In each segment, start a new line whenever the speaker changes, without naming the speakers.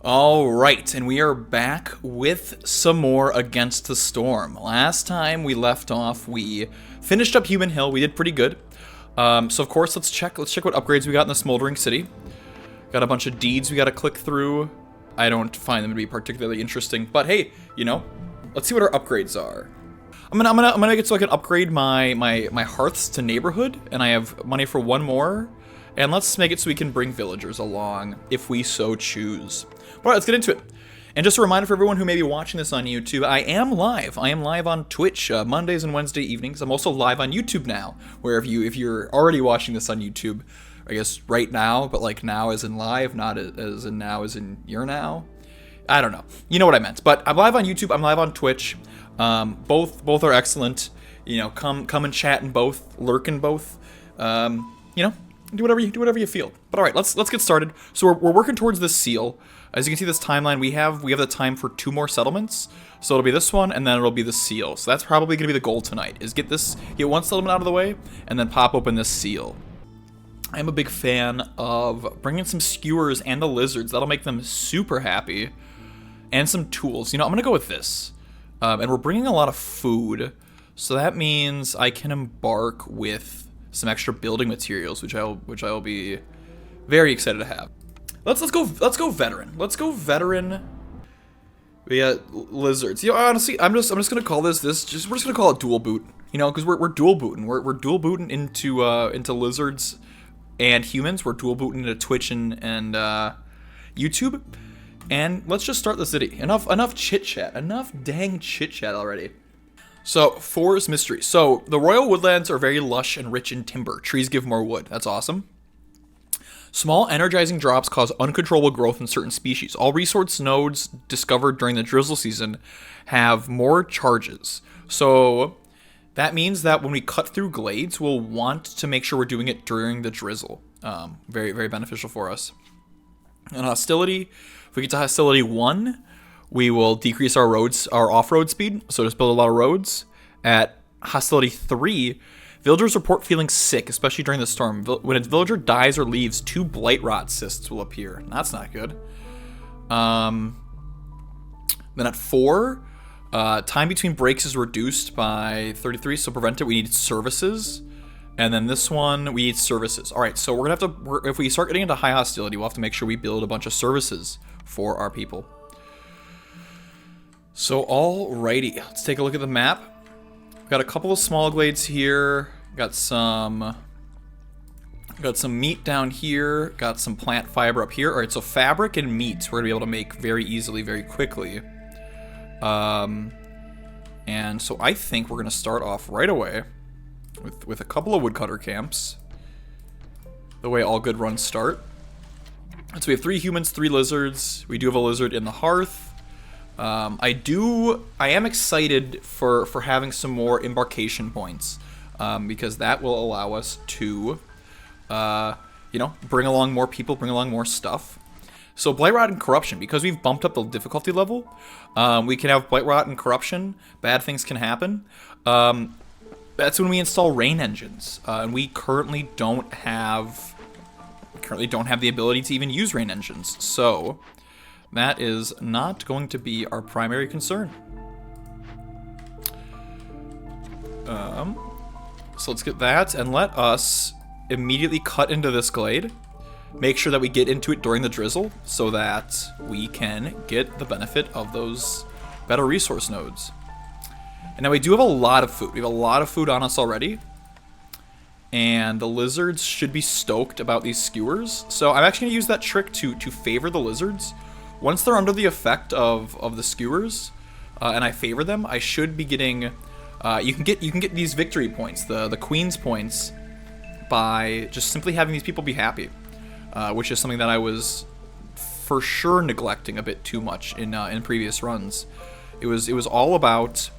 All right, and we are back with some more Against the Storm. Last time we left off, we finished up Human Hill. We did pretty good. So of course, let's check what upgrades we got in the Smoldering City. Got a bunch of deeds we got to click through. I don't find them to be particularly interesting, but hey, you know, let's see what our upgrades are. I'm gonna make it so I can upgrade my hearths to neighborhood, and I have money for one more. And let's make it so we can bring villagers along if we so choose. All right, let's get into it. And just a reminder for everyone who may be watching this on YouTube, I am live. I am live on Twitch Mondays and Wednesday evenings. I'm also live on YouTube now, where if you're already watching this on YouTube, I guess right now, but like now as in live, not as in now as in you're now. I don't know. You know what I meant. But I'm live on YouTube. I'm live on Twitch. Both are excellent. You know, come and chat in both, lurk in both. You know. Do whatever you feel. But all right, let's get started. So we're working towards this seal. As you can see, this timeline we have the time for 2 more settlements. So it'll be this one, and then it'll be the seal. So that's probably gonna be the goal tonight: is get one settlement out of the way, and then pop open this seal. I'm a big fan of bringing some skewers and the lizards. That'll make them super happy, and some tools. You know, I'm gonna go with this, and we're bringing a lot of food, so that means I can embark with some extra building materials, which I'll be very excited to have. Let's go veteran. Let's go veteran. We got lizards. You know, honestly, I'm just gonna call we're just gonna call it dual boot. You know, because we're dual booting. We're dual booting into lizards and humans. We're dual booting into Twitch and YouTube. And let's just start the city. Enough chit chat. Enough dang chit chat already. So, Forest Mystery. So, the Royal Woodlands are very lush and rich in timber. Trees give more wood. That's awesome. Small energizing drops cause uncontrollable growth in certain species. All resource nodes discovered during the drizzle season have more charges. So, that means that when we cut through glades, we'll want to make sure we're doing it during the drizzle. Very, very beneficial for us. And hostility, if we get to hostility 1, we will decrease our off-road speed, so just build a lot of roads. At hostility 3, villagers report feeling sick, especially during the storm. When a villager dies or leaves, 2 blight rot cysts will appear. That's not good. Then at 4, time between breaks is reduced by 33, so prevent it, we need services. And then this one, we need services. All right, so we're gonna have to, if we start getting into high hostility, we'll have to make sure we build a bunch of services for our people. So alrighty, let's take a look at the map. We've got a couple of small glades here. Got some meat down here. Got some plant fiber up here. All right, so fabric and meat we're gonna be able to make very easily, very quickly. And so I think we're gonna start off right away with a couple of woodcutter camps. The way all good runs start. So we have 3 humans, 3 lizards. We do have a lizard in the hearth. I am excited for having some more embarkation points, because that will allow us to, you know, bring along more people, bring along more stuff. So Blight Rot and Corruption, because we've bumped up the difficulty level, we can have Blight Rot and Corruption. Bad things can happen. That's when we install rain engines, and we currently don't have the ability to even use rain engines. So that is not going to be our primary concern. So let's get that, and let us immediately cut into this glade. Make sure that we get into it during the drizzle, so that we can get the benefit of those better resource nodes. And now we do have a lot of food. We have a lot of food on us already. And the lizards should be stoked about these skewers. So I'm actually going to use that trick to favor the lizards. Once they're under the effect of the skewers, and I favor them, I should be getting. You can get these victory points, the queen's points, by just simply having these people be happy, which is something that I was for sure neglecting a bit too much in previous runs. It was all about.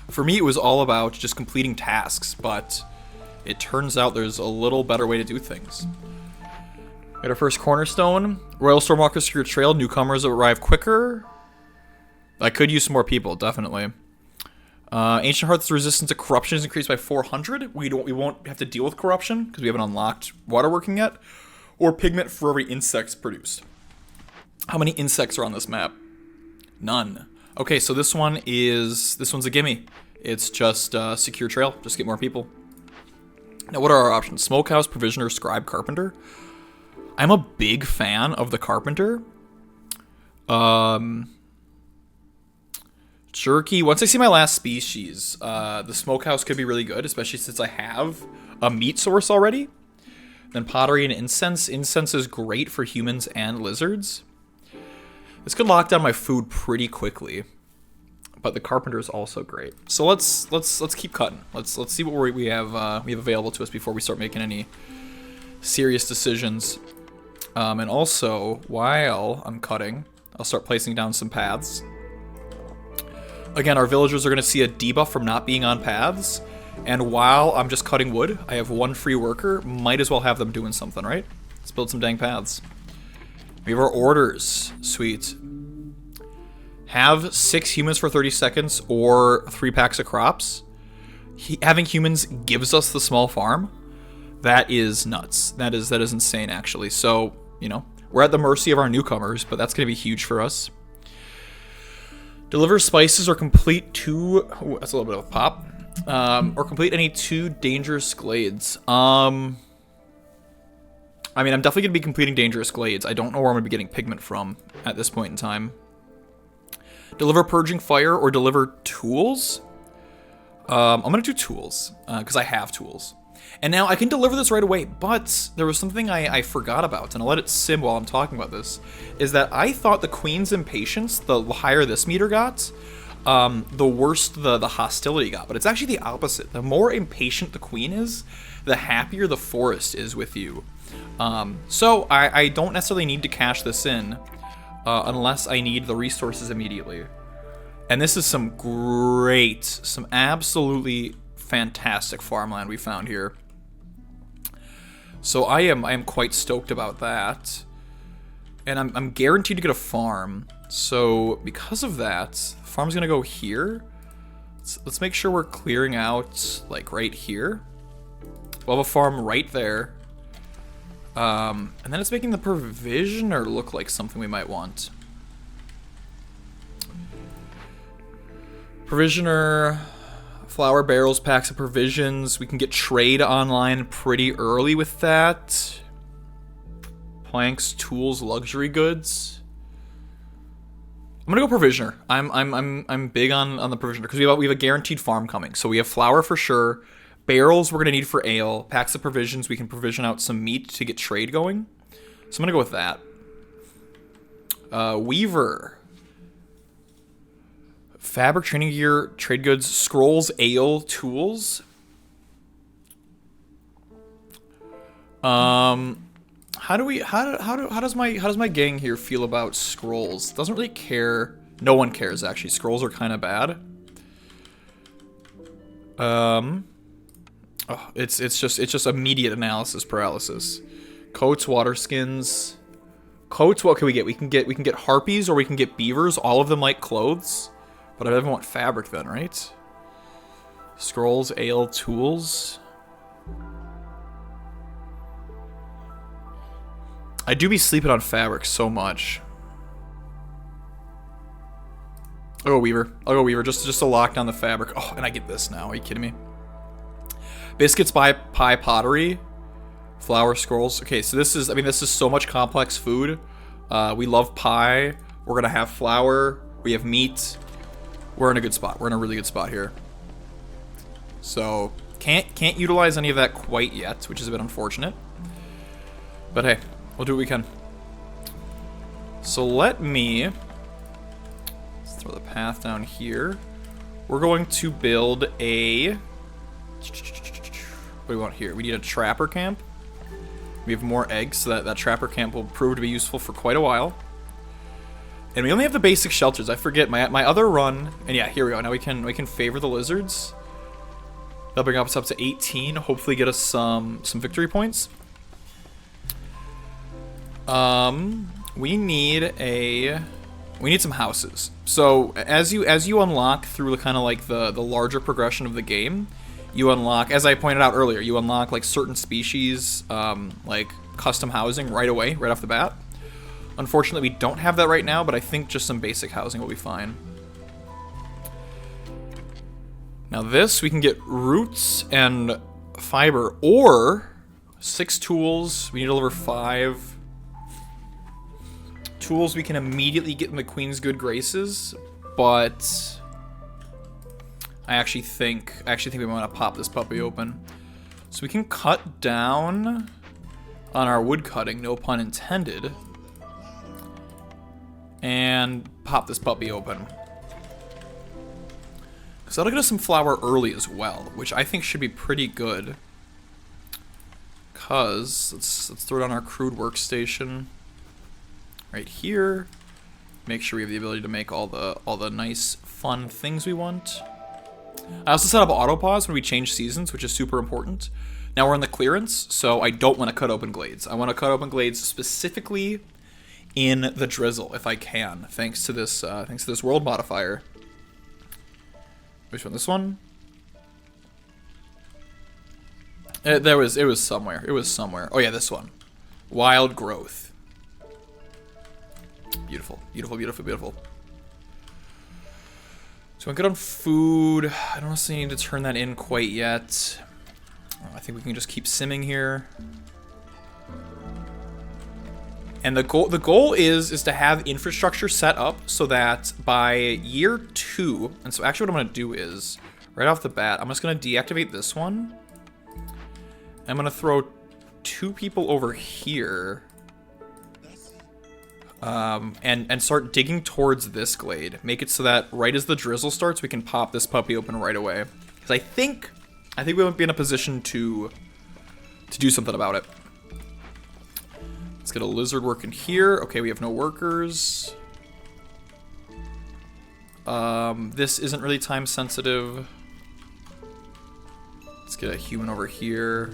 For me, it was all about just completing tasks, but it turns out there's a little better way to do things. Got our first cornerstone. Royal Stormwalker Secret Trail. Newcomers arrive quicker. I could use some more people, definitely. Ancient Hearth's resistance to corruption is increased by 400. We won't have to deal with corruption because we haven't unlocked waterworking yet. Or pigment for every insects produced. How many insects are on this map? None. Okay, so this one's a gimme. It's just secure trail. Just get more people. Now, what are our options? Smokehouse, Provisioner, Scribe, Carpenter. I'm a big fan of the Carpenter. Jerky. Once I see my last species, the Smokehouse could be really good, especially since I have a meat source already. Then Pottery and Incense. Incense is great for humans and lizards. This could lock down my food pretty quickly. But the Carpenter is also great. So let's keep cutting. Let's see what we have available to us before we start making any serious decisions. And also, while I'm cutting, I'll start placing down some paths. Again, our villagers are going to see a debuff from not being on paths. And while I'm just cutting wood, I have one free worker. Might as well have them doing something, right? Let's build some dang paths. We have our orders. Sweet. Have 6 humans for 30 seconds or 3 packs of crops. Having humans gives us the small farm. That is nuts. That is insane, actually. So, you know, we're at the mercy of our newcomers, but that's going to be huge for us. Deliver spices or complete 2... Ooh, that's a little bit of a pop. Or complete any 2 dangerous glades. I mean, I'm definitely going to be completing dangerous glades. I don't know where I'm going to be getting pigment from at this point in time. Deliver Purging Fire or deliver tools? I'm going to do tools, because I have tools. And now I can deliver this right away, but there was something I forgot about, and I'll let it sim while I'm talking about this, is that I thought the Queen's Impatience, the higher this meter got, the worse the hostility got. But it's actually the opposite. The more impatient the Queen is, the happier the forest is with you. So I don't necessarily need to cash this in, unless I need the resources immediately. And this is some absolutely fantastic farmland we found here. So I am quite stoked about that. And I'm guaranteed to get a farm. So because of that, farm's gonna go here. Let's make sure we're clearing out like right here. We'll have a farm right there. And then it's making the Provisioner look like something we might want. Provisioner, flour barrels, packs of provisions. We can get trade online pretty early with that. Planks, tools, luxury goods. I'm gonna go Provisioner. I'm big on the Provisioner because we have a guaranteed farm coming. So we have flour for sure. Barrels we're gonna need for ale. Packs of provisions. We can provision out some meat to get trade going. So I'm gonna go with that. Weaver. Fabric, training gear, trade goods, scrolls, ale, tools. How does my gang here feel about scrolls? Doesn't really care. No one cares actually. Scrolls are kind of bad. It's just immediate analysis paralysis. Coats, water skins. Coats, what can we get? We can get harpies or we can get beavers. All of them like clothes. But I don't want fabric then, right? Scrolls, ale, tools. I do be sleeping on fabric so much. I'll go Weaver. I'll go Weaver just to lock down the fabric. Oh, and I get this now. Are you kidding me? Biscuits by pie pottery. Flour scrolls. Okay, so this is so much complex food. We love pie. We're gonna have flour. We have meat. We're in a good spot. We're in a really good spot here. So can't utilize any of that quite yet, which is a bit unfortunate. But hey, we'll do what we can. So let's throw the path down here. We're going to build a... What do we want here? We need a trapper camp. We have more eggs, so that trapper camp will prove to be useful for quite a while. And we only have the basic shelters. I forget my other run. And yeah, here we go. Now we can favor the lizards. That'll bring us up to 18. Hopefully get us some victory points. We need some houses. So as you unlock through kind of like the larger progression of the game, you unlock, as I pointed out earlier, you unlock like certain species, like custom housing right away, right off the bat. Unfortunately, we don't have that right now, but I think just some basic housing will be fine. Now this, we can get roots and fiber, or 6 tools. We need to deliver 5 tools. We can immediately get in the Queen's good graces, but I actually think we want to pop this puppy open. So we can cut down on our wood cutting, no pun intended, and pop this puppy open. Because that'll get us some flour early as well, which I think should be pretty good. Because let's throw it on our crude workstation right here. Make sure we have the ability to make all the nice fun things we want. I also set up auto pause when we change seasons, which is super important. Now we're in the clearance, so I don't want to cut open glades. I want to cut open glades specifically in the drizzle if I can, thanks to this world modifier. Which one? This one? It was somewhere. It was somewhere. Oh yeah, this one. Wild growth. Beautiful, beautiful, beautiful, beautiful. So I'm good on food. I don't necessarily need to turn that in quite yet. I think we can just keep simming here. And the goal is to have infrastructure set up so that by year 2, and so actually what I'm gonna do is, right off the bat, I'm just gonna deactivate this one. I'm gonna throw 2 people over here. And start digging towards this glade. Make it so that right as the drizzle starts, we can pop this puppy open right away. Because I think we won't be in a position to do something about it. Let's get a lizard working here. Okay, we have no workers. This isn't really time sensitive. Let's get a human over here.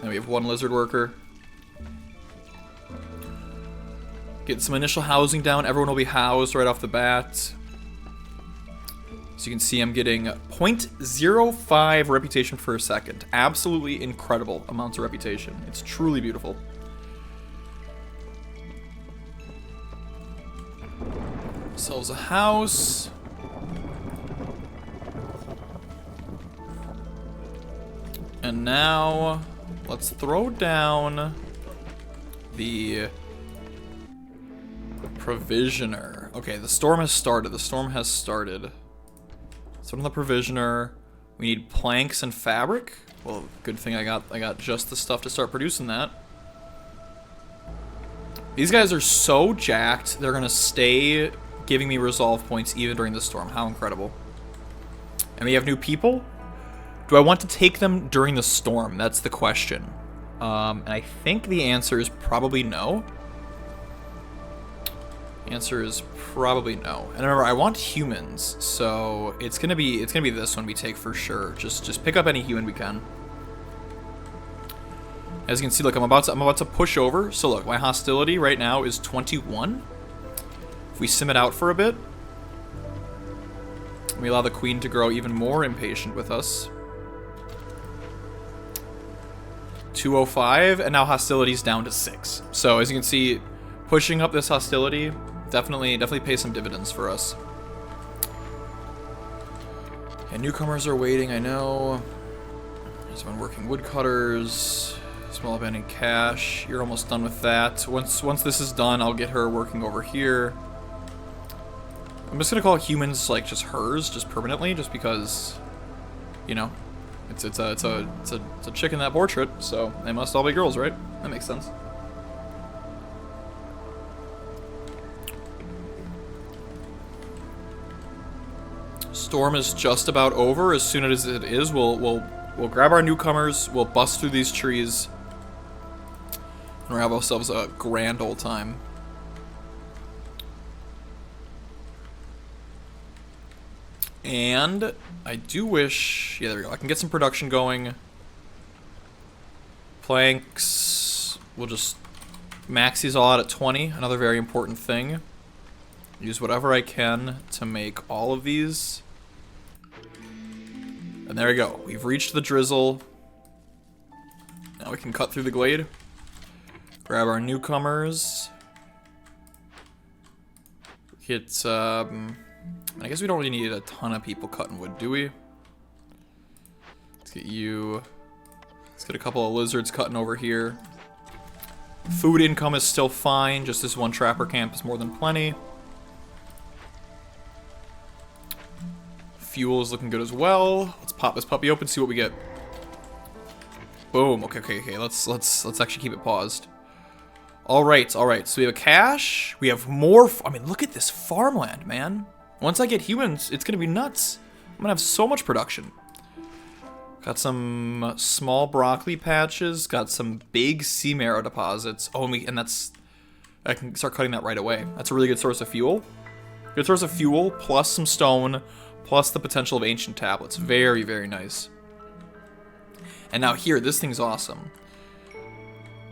And we have 1 lizard worker. Get some initial housing down. Everyone will be housed right off the bat. So you can see I'm getting 0.05 reputation per second. Absolutely incredible amounts of reputation. It's truly beautiful. Sells a house. And now let's throw down the provisioner. Okay, the storm has started. The storm has started. So on the provisioner, we need planks and fabric. Well, good thing I got just the stuff to start producing that. These guys are so jacked. They're gonna stay giving me resolve points even during the storm. How incredible. And we have new people. Do I want to take them during the storm? That's the question. And I think the answer is probably no. The answer is probably no. And remember, I want humans, so it's gonna be this one we take for sure. Just pick up any human we can. As you can see, look, I'm about to push over. So look, my hostility right now is 21. If we sim it out for a bit, we allow the queen to grow even more impatient with us. 205, and now hostility's down to 6. So as you can see, pushing up this hostility definitely pays some dividends for us. And newcomers are waiting, I know. There's been working woodcutters. Small abandoned cache. You're almost done with that. Once this is done, I'll get her working over here. I'm just gonna call humans like just hers, just permanently, just because, you know, it's a chick in that portrait, so they must all be girls, right? That makes sense. Storm is just about over. As soon as it is, we'll grab our newcomers, we'll bust through these trees, and we'll have ourselves a grand old time. And I do wish, yeah, there we go. I can get some production going. Planks, we'll just max these all out at 20. Another very important thing. Use whatever I can to make all of these. And there we go. We've reached the drizzle. Now we can cut through the glade. Grab our newcomers. Get, I guess we don't really need a ton of people cutting wood, do we? Let's get you. Let's get a couple of lizards cutting over here. Food income is still fine. Just this one trapper camp is more than plenty. Fuel is looking good as well. Let's pop this puppy open, see what we get. Boom. Okay. Let's actually keep it paused. All right. So we have a cache. We have more. I mean, look at this farmland, man. Once I get humans, it's gonna be nuts. I'm gonna have so much production. Got some small broccoli patches. Got some big sea marrow deposits. Oh, and that's. I can start cutting that right away. That's a really good source of fuel. Good source of fuel plus some stone, plus the potential of ancient tablets. Very, very nice. And now here, this thing's awesome.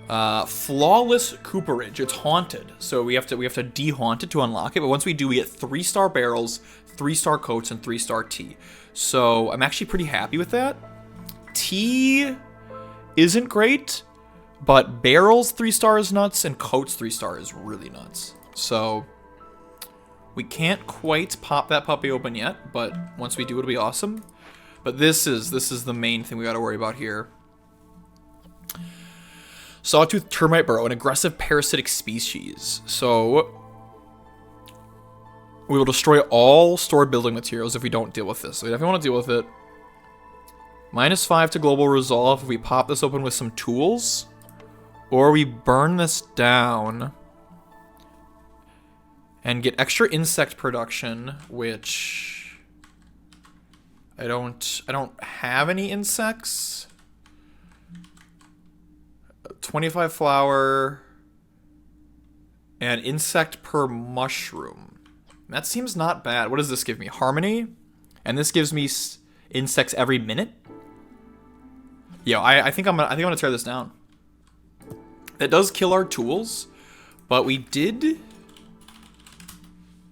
Flawless cooperage. It's haunted, so we have to de-haunt it to unlock it. But once we do, we get 3-star barrels, 3-star coats, and 3-star tea. So I'm actually pretty happy with that. Tea isn't great, but barrels 3-star is nuts, and coats 3-star is really nuts. So we can't quite pop that puppy open yet, but once we do, it'll be awesome. But this is the main thing we got to worry about here. Sawtooth termite burrow, an aggressive parasitic species. So we will destroy all stored building materials if we don't deal with this. So we definitely want to deal with it. -5 to global resolve if we pop this open with some tools, or we burn this down and get extra insect production, which I don't have any insects. 25 flour and insect per mushroom. That seems not bad. What does this give me? Harmony, and this gives me insects every minute. Yeah, I think I'm gonna tear this down. That does kill our tools, but we did.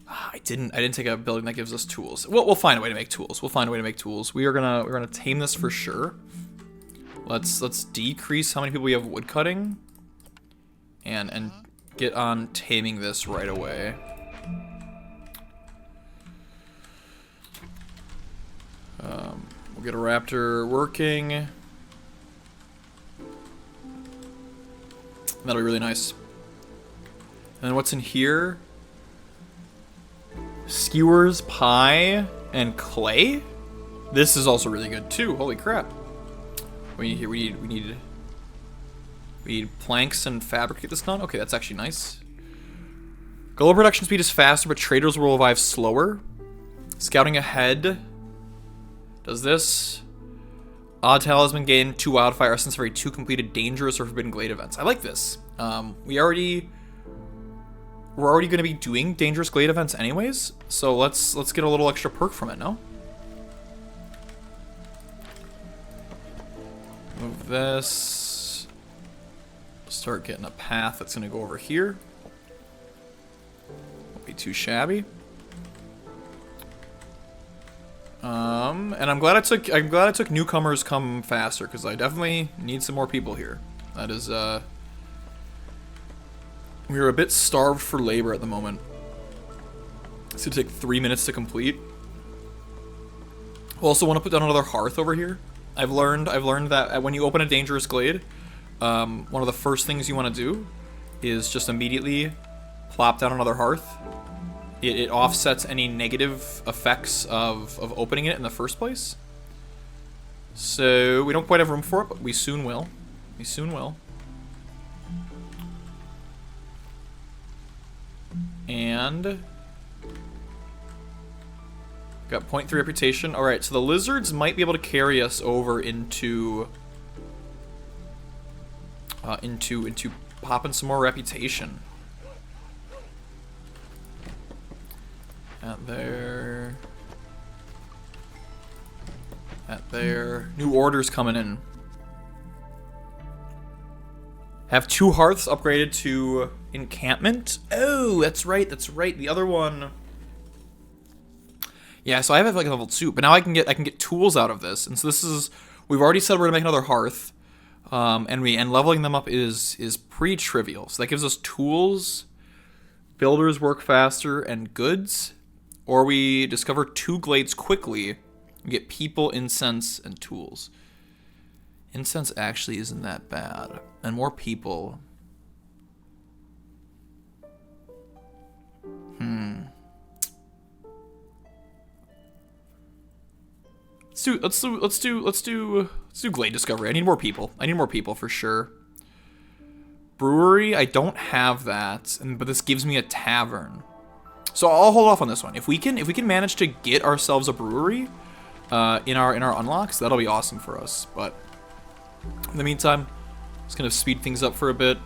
I didn't take a building that gives us tools. We'll find a way to make tools. We're gonna tame this for sure. Let's decrease how many people we have wood cutting, and get on taming this right away. We'll get a raptor working. That'll be really nice. And then what's in here? Skewers, pie, and clay. This is also really good too. Holy crap! We need planks and fabricate this done. Okay, that's actually nice. Global production speed is faster, but traders will revive slower. Scouting ahead does this. Odd talisman gain 2 wildfire essence for every 2 completed dangerous or forbidden glade events. I like this. We're already going to be doing dangerous glade events anyways, so let's get a little extra perk from it, no? Move this. Start getting a path that's going to go over here. Won't be too shabby. And I'm glad I took newcomers come faster, because I definitely need some more people here. That is we're a bit starved for labor at the moment. It's gonna take 3 minutes to complete. Also want to put down another hearth over here. I've learned that when you open a dangerous glade, one of the first things you want to do is just immediately plop down another hearth. It offsets any negative effects of opening it in the first place. So we don't quite have room for it, but we soon will. And got 0.3 reputation. All right, so the lizards might be able to carry us over into popping some more reputation. At there. New orders coming in. Have 2 hearths upgraded to encampment. Oh, that's right. The other one. Yeah, so I have like a level 2, but now I can get tools out of this. And so this is, we've already said we're gonna make another hearth, and leveling them up is pretty trivial. So that gives us tools, Builders work faster and goods. Or we discover 2 glades quickly and get people, incense, and tools. Incense actually isn't that bad. And more people. Let's do glade discovery. I need more people. I need more people for sure. Brewery, I don't have that, but this gives me a tavern. So I'll hold off on this one. If we can manage to get ourselves a brewery in our unlocks, that'll be awesome for us. But in the meantime, just gonna speed things up for a bit.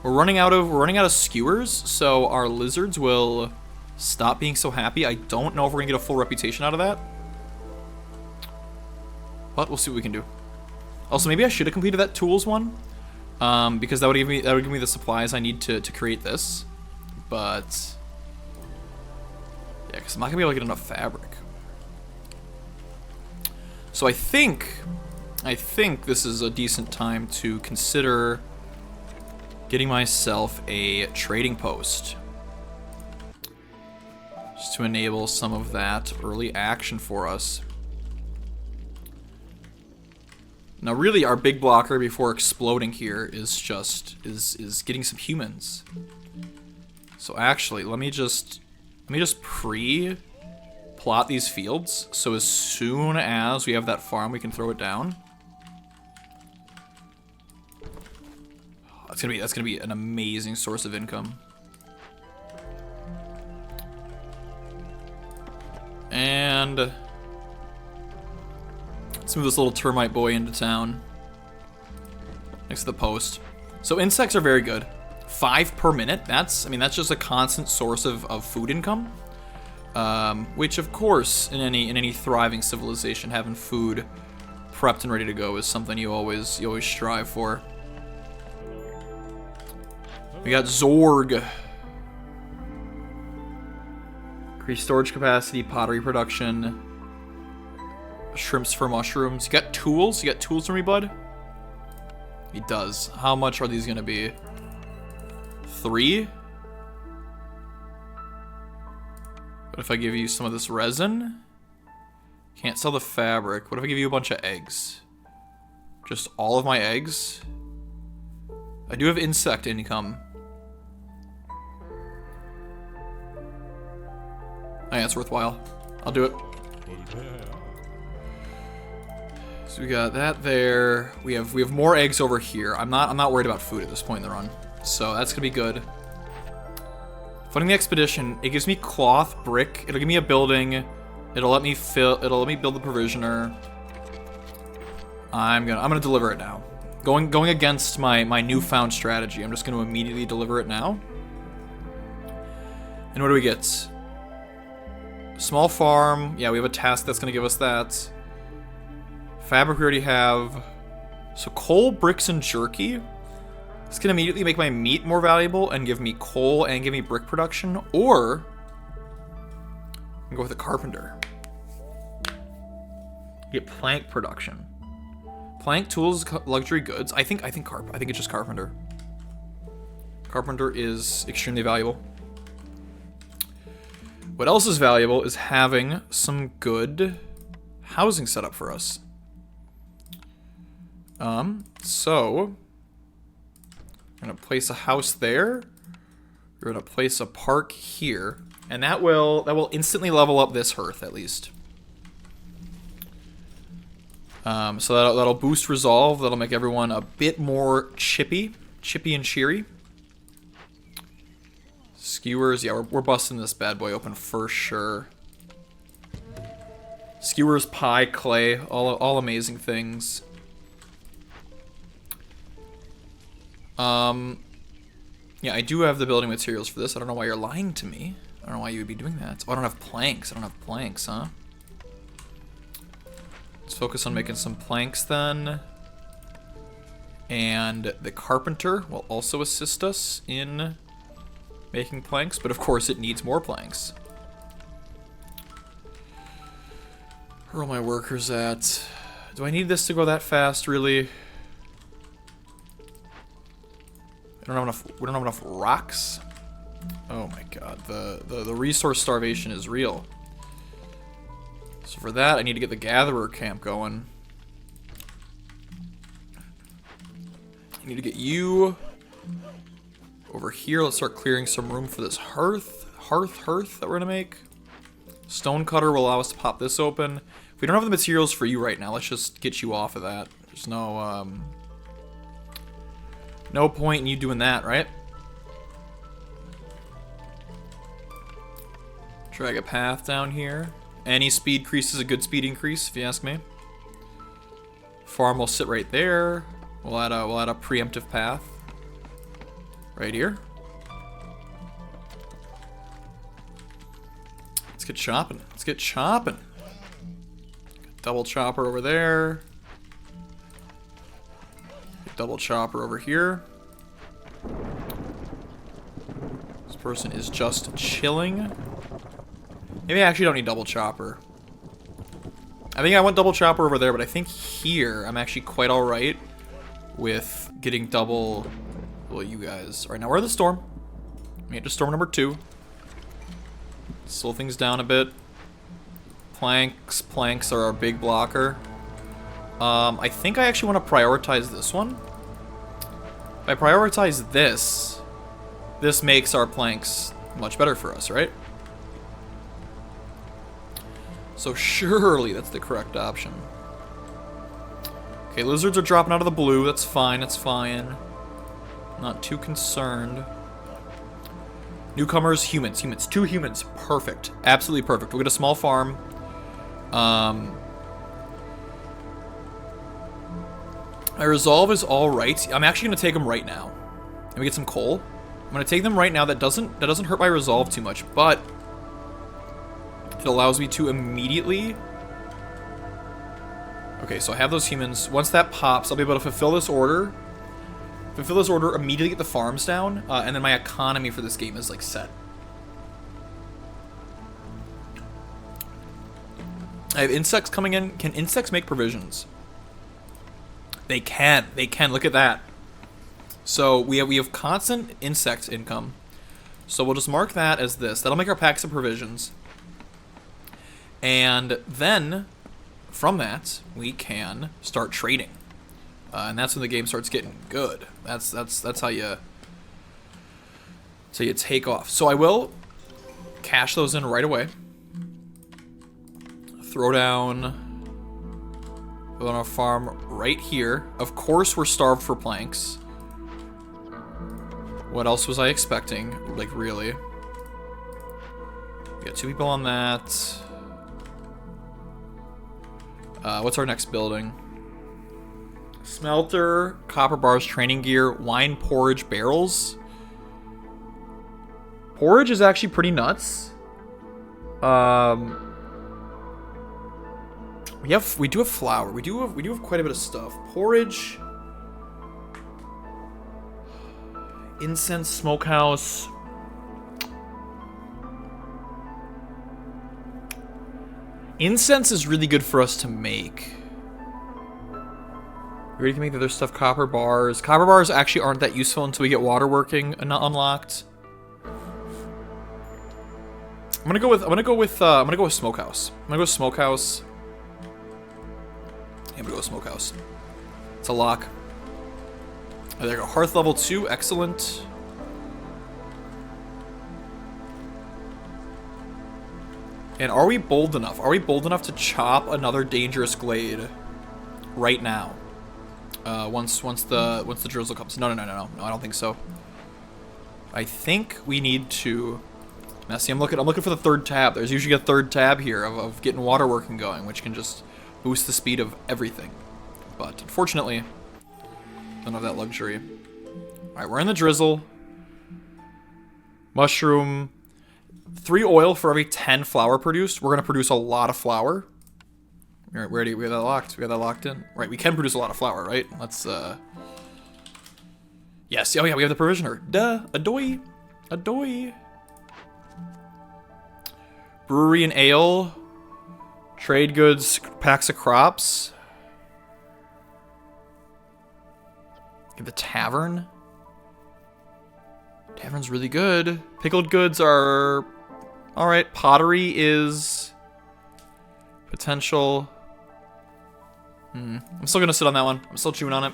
We're running out of skewers, so our lizards will stop being so happy. I don't know if we're gonna get a full reputation out of that, but we'll see what we can do. Also, maybe I should have completed that tools one, because that would give me the supplies I need to create this. But yeah, because I'm not gonna be able to get enough fabric. So I think this is a decent time to consider getting myself a trading post, just to enable some of that early action for us. Now, really, our big blocker before exploding here is getting some humans. So actually, let me just pre-plot these fields, so as soon as we have that farm, we can throw it down. That's gonna be an amazing source of income. And let's move this little termite boy into town next to the post. So insects are very good. 5 per minute. That's just a constant source of food income. Which of course, in any thriving civilization, having food prepped and ready to go is something you always strive for. We got Zorg. Increased storage capacity, pottery production, shrimps for mushrooms. You got tools? You got tools for me, bud? He does. How much are these gonna be? 3? What if I give you some of this resin? Can't sell the fabric. What if I give you a bunch of eggs? Just all of my eggs? I do have insect income. Oh yeah, it's worthwhile. I'll do it. So we got that there. We have more eggs over here. I'm not worried about food at this point in the run. So that's gonna be good. Funding the expedition, it gives me cloth, brick, it'll give me a building, it'll let me build the provisioner. I'm gonna deliver it now. Going against my newfound strategy, I'm just gonna immediately deliver it now. And what do we get? Small farm, yeah, we have a task that's gonna give us that. Fabric we already have. So coal, bricks, and jerky. This can immediately make my meat more valuable and give me coal and give me brick production, or I can go with a carpenter. Get plank production. Plank, tools, luxury goods. I think it's just carpenter. Carpenter is extremely valuable. What else is valuable is having some good housing set up for us. So I'm gonna place a house there. We're gonna place a park here, and that will instantly level up this hearth at least. So that'll boost resolve. That'll make everyone a bit more chippy and cheery. Skewers, yeah, we're busting this bad boy open for sure. Skewers, pie, clay, all amazing things. Yeah, I do have the building materials for this. I don't know why you're lying to me. I don't know why you would be doing that. Oh, I don't have planks. Huh? Let's focus on making some planks then. And the carpenter will also assist us in making planks, but of course it needs more planks. Where are all my workers at? Do I need this to go that fast, really? We don't have enough rocks. Oh my god, the resource starvation is real. So for that, I need to get the gatherer camp going. I need to get you over here. Let's start clearing some room for this hearth that we're gonna make. Stonecutter will allow us to pop this open. If we don't have the materials for you right now, let's just get you off of that. There's no point in you doing that, right? Drag a path down here. Any speed increase is a good speed increase, if you ask me. Farm will sit right there. We'll add a preemptive path right here. Let's get chopping. Let's get chopping. Double chopper over there. Double chopper over here. This person is just chilling. Maybe I actually don't need double chopper. I think I want double chopper over there, but I think here I'm actually quite alright with getting double, well, you guys. Alright, now we're in the storm. Made it to storm number 2. Slow things down a bit. Planks are our big blocker. I think I actually want to prioritize this one. If I prioritize this, this makes our planks much better for us, right? So surely that's the correct option. Okay, lizards are dropping out of the blue. That's fine, that's fine. Not too concerned. Newcomers, humans. 2 humans. Perfect. Absolutely perfect. We'll get a small farm. My resolve is alright. I'm actually going to take them right now. Let me get some coal. I'm going to take them right now. That doesn't hurt my resolve too much, but it allows me to immediately... Okay, so I have those humans. Once that pops, I'll be able to fulfill this order. Immediately get the farms down, and then my economy for this game is, like, set. I have insects coming in. Can insects make provisions? They can. They can. Look at that. So we have constant insect income. So we'll just mark that as this. That'll make our packs of provisions. And then, from that, we can start trading. And that's when the game starts getting good. That's how you take off. So I will cash those in right away. Throw down a farm right here. Of course we're starved for planks. What else was I expecting? Like, really? We got 2 people on that. What's our next building? Smelter, copper bars, training gear, wine porridge barrels. Porridge is actually pretty nuts. We do have flour. We do have quite a bit of stuff. Porridge, incense, smokehouse. Incense is really good for us to make. We already can make the other stuff. Copper bars. Copper bars actually aren't that useful until we get water working and not unlocked. I'm gonna go with smokehouse. I'm gonna go smokehouse. I'm gonna go smokehouse. It's a lock. There you go. Hearth level 2. Excellent. And are we bold enough? Are we bold enough to chop another dangerous glade right now? Once the drizzle comes. No, I don't think so. I think we need to. Now, see, I'm looking for the 3rd tab. There's usually a 3rd tab here of getting water working going, which can just boost the speed of everything. But unfortunately, don't have that luxury. All right, we're in the drizzle. Mushroom. 3 oil for every 10 flour produced. We're gonna produce a lot of flour. We have that locked. We have that locked in. Right, we can produce a lot of flour, right? Let's, yes, oh yeah, we have the provisioner. Duh, adoy. Brewery and ale. Trade goods, packs of crops. Get the tavern. Tavern's really good. Pickled goods are... Alright, pottery is... potential. I'm still gonna sit on that one. I'm still chewing on it.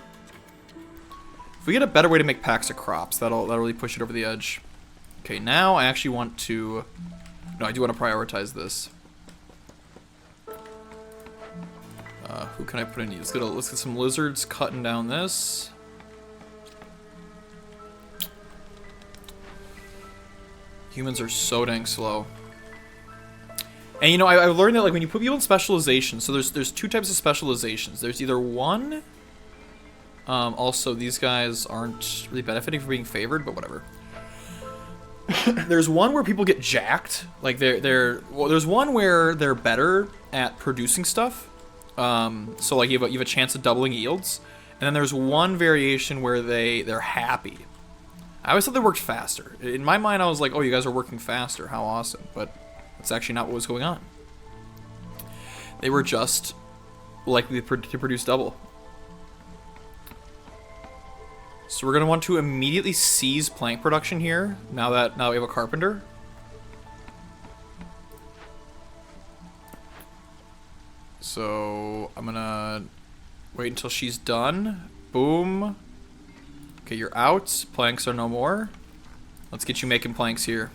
If we get a better way to make packs of crops, that'll really push it over the edge. Okay, now I actually want to... No, I do want to prioritize this. Who can I put in? Let's get some lizards cutting down this. Humans are so dang slow. And you know, I learned that like when you put people in specialization, so there's two types of specializations. There's either one. Also, these guys aren't really benefiting from being favored, but whatever. There's one where people get jacked. Like well, there's one where they're better at producing stuff. So like you have a chance of doubling yields, and then there's one variation where they're happy. I always thought they worked faster. In my mind, I was like, oh, you guys are working faster. How awesome. But that's actually not what was going on. They were just likely to produce double. So we're going to want to immediately seize plank production here, now that we have a carpenter. So I'm going to wait until she's done. Boom. Okay, you're out. Planks are no more. Let's get you making planks here.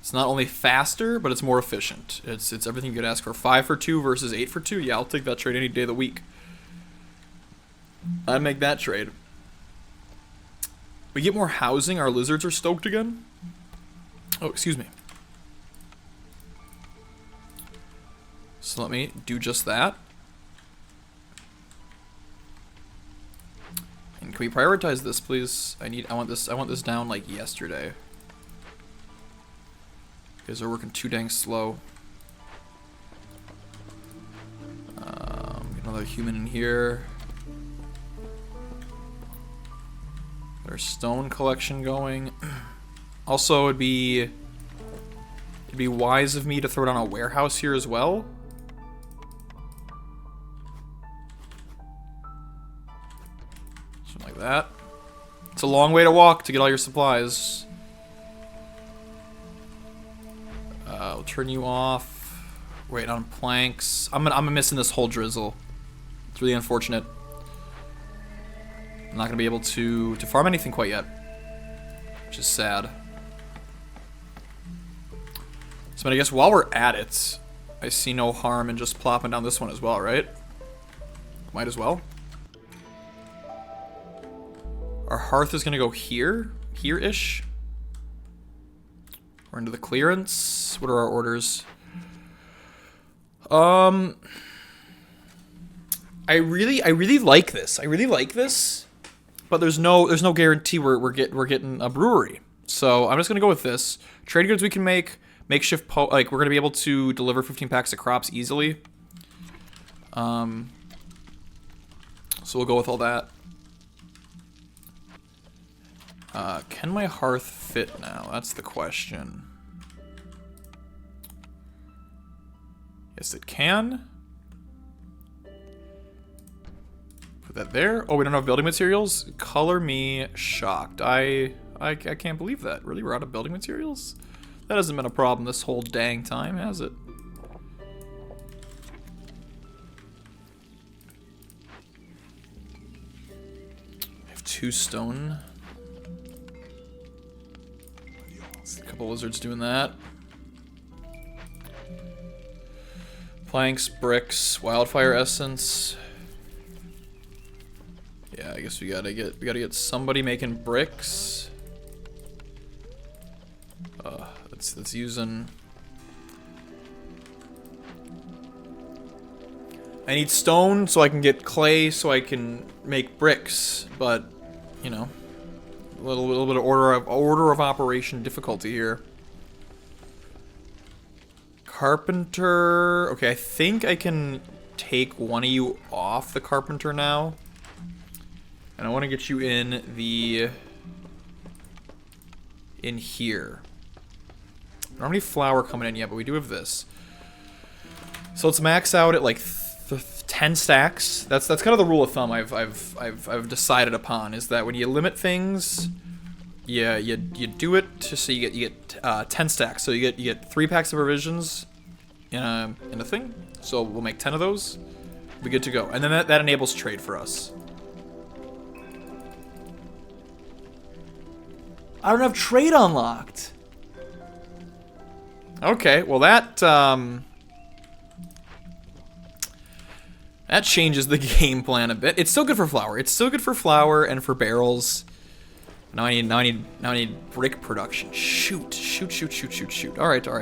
It's not only faster, but it's more efficient. It's everything you could ask for. 5 for 2 versus 8 for 2. Yeah, I'll take that trade any day of the week. I'd make that trade. We get more housing. Our lizards are stoked again. Oh, excuse me. So let me do just that. And can we prioritize this, please? I want this down like yesterday. You guys are working too dang slow. Get another human in here. Get our stone collection going. Also, it'd be wise of me to throw down a warehouse here as well. Something like that. It's a long way to walk to get all your supplies. I'll turn you off. Wait, on planks. I'm missing this whole drizzle. It's really unfortunate. I'm not gonna be able to farm anything quite yet, which is sad. So I guess while we're at it, I see no harm in just plopping down this one as well, right? Might as well. Our hearth is gonna go here, here-ish. We're into the clearance. What are our orders? I really like this. I really like this, but there's no guarantee we're getting a brewery. So I'm just gonna go with this. Trade goods we can make. Makeshift like we're gonna be able to deliver 15 packs of crops easily. So we'll go with all that. Can my hearth fit now? That's the question. Yes, it can. Put that there. Oh, we don't have building materials? Color me shocked. I can't believe that. Really, we're out of building materials? That hasn't been a problem this whole dang time, has it? I have 2 stone. A couple lizards doing that. Planks, bricks, wildfire essence. Yeah, I guess we gotta get somebody making bricks. That's using. I need stone so I can get clay so I can make bricks, but you know. A little bit of order of operation difficulty here. Carpenter. Okay, I think I can take one of you off the carpenter now. And I want to get you in here. I don't have any flour coming in yet, but we do have this. So let's max out at like 10 10 stacks. That's kind of the rule of thumb I've decided upon, is that when you limit things, you do it so you get 10 stacks. So you get 3 packs of provisions in a thing. So we'll make 10 of those. We'll be good to go. And then that enables trade for us. I don't have trade unlocked. Okay, well that changes the game plan a bit. It's still good for flour. It's still good for flour and for barrels. Now I need brick production. Shoot. All right. We'll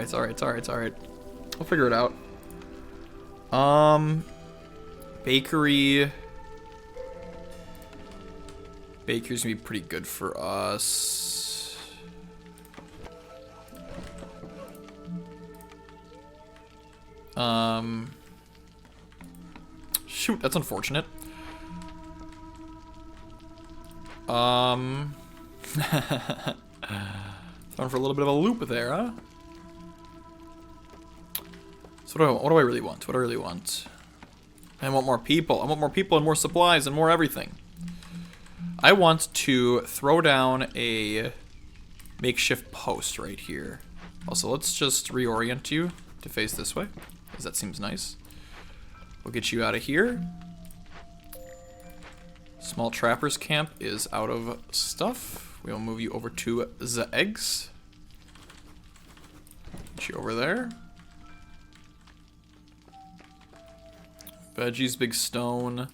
figure it out. Bakery. Bakery's gonna be pretty good for us. Shoot, that's unfortunate. Thrown for a little bit of a loop there, huh? So what do I really want? What do I really want? I want more people. I want more people and more supplies and more everything. I want to throw down a makeshift post right here. Also, let's just reorient you to face this way, because that seems nice. We'll get you out of here. Small trapper's camp is out of stuff. We'll move you over to the eggs. Get you over there. Veggies, big stone.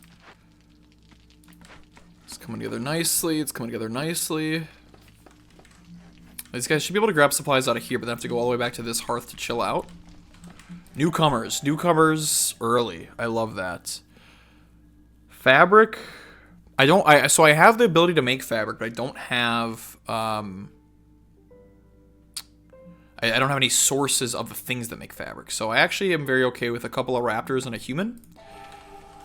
It's coming together nicely. It's coming together nicely. These guys should be able to grab supplies out of here, but they have to go all the way back to this hearth to chill out. Newcomers early. I love that. Fabric. So I have the ability to make fabric, but I don't have, I don't have any sources of the things that make fabric. So I actually am very okay with a couple of raptors and a human.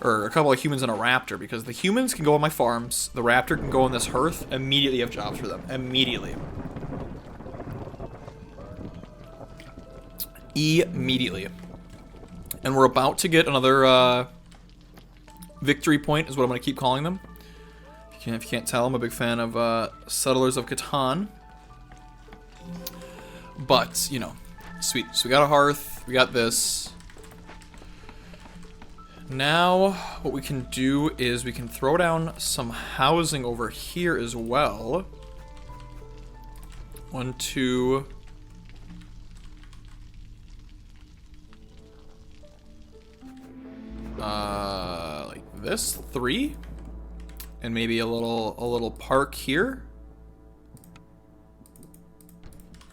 Or a couple of humans and a raptor, because the humans can go on my farms, the raptor can go on this hearth, immediately have jobs for them. Immediately. And we're about to get another victory point, is what I'm going to keep calling them. If you can't tell, I'm a big fan of Settlers of Catan. But, you know, sweet. So we got a hearth, we got this. Now, what we can do is we can throw down some housing over here as well. 1, 2... like this, 3, and maybe a little park here,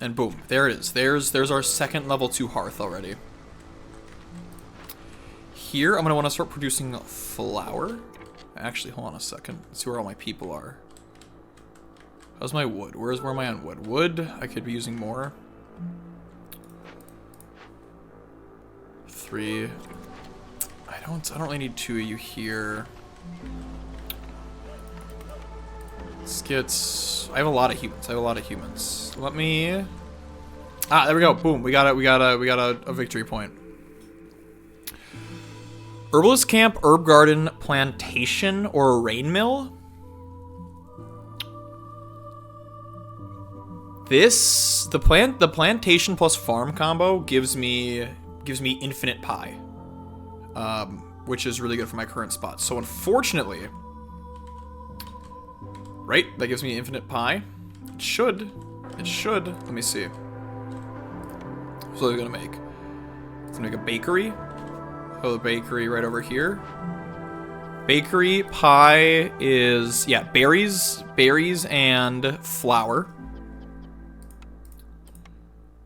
and boom, there it is. There's our second level 2 hearth already. Here, I'm gonna want to start producing flour. Actually, hold on a second. Let's see where all my people are. How's my wood? Where am I on wood? Wood, I could be using more. 3. I don't really need 2 of you here. Let's get... I have a lot of humans. Let me... Ah, there we go. Boom. We got a victory point. Herbalist camp, herb garden, plantation, or a rain mill. The plantation plus farm combo gives me infinite pie. Which is really good for my current spot. So unfortunately, right, that gives me infinite pie. It should. Let me see. So what are we gonna make? Let's make a bakery. Oh, the bakery right over here. Bakery pie is, yeah, berries and flour.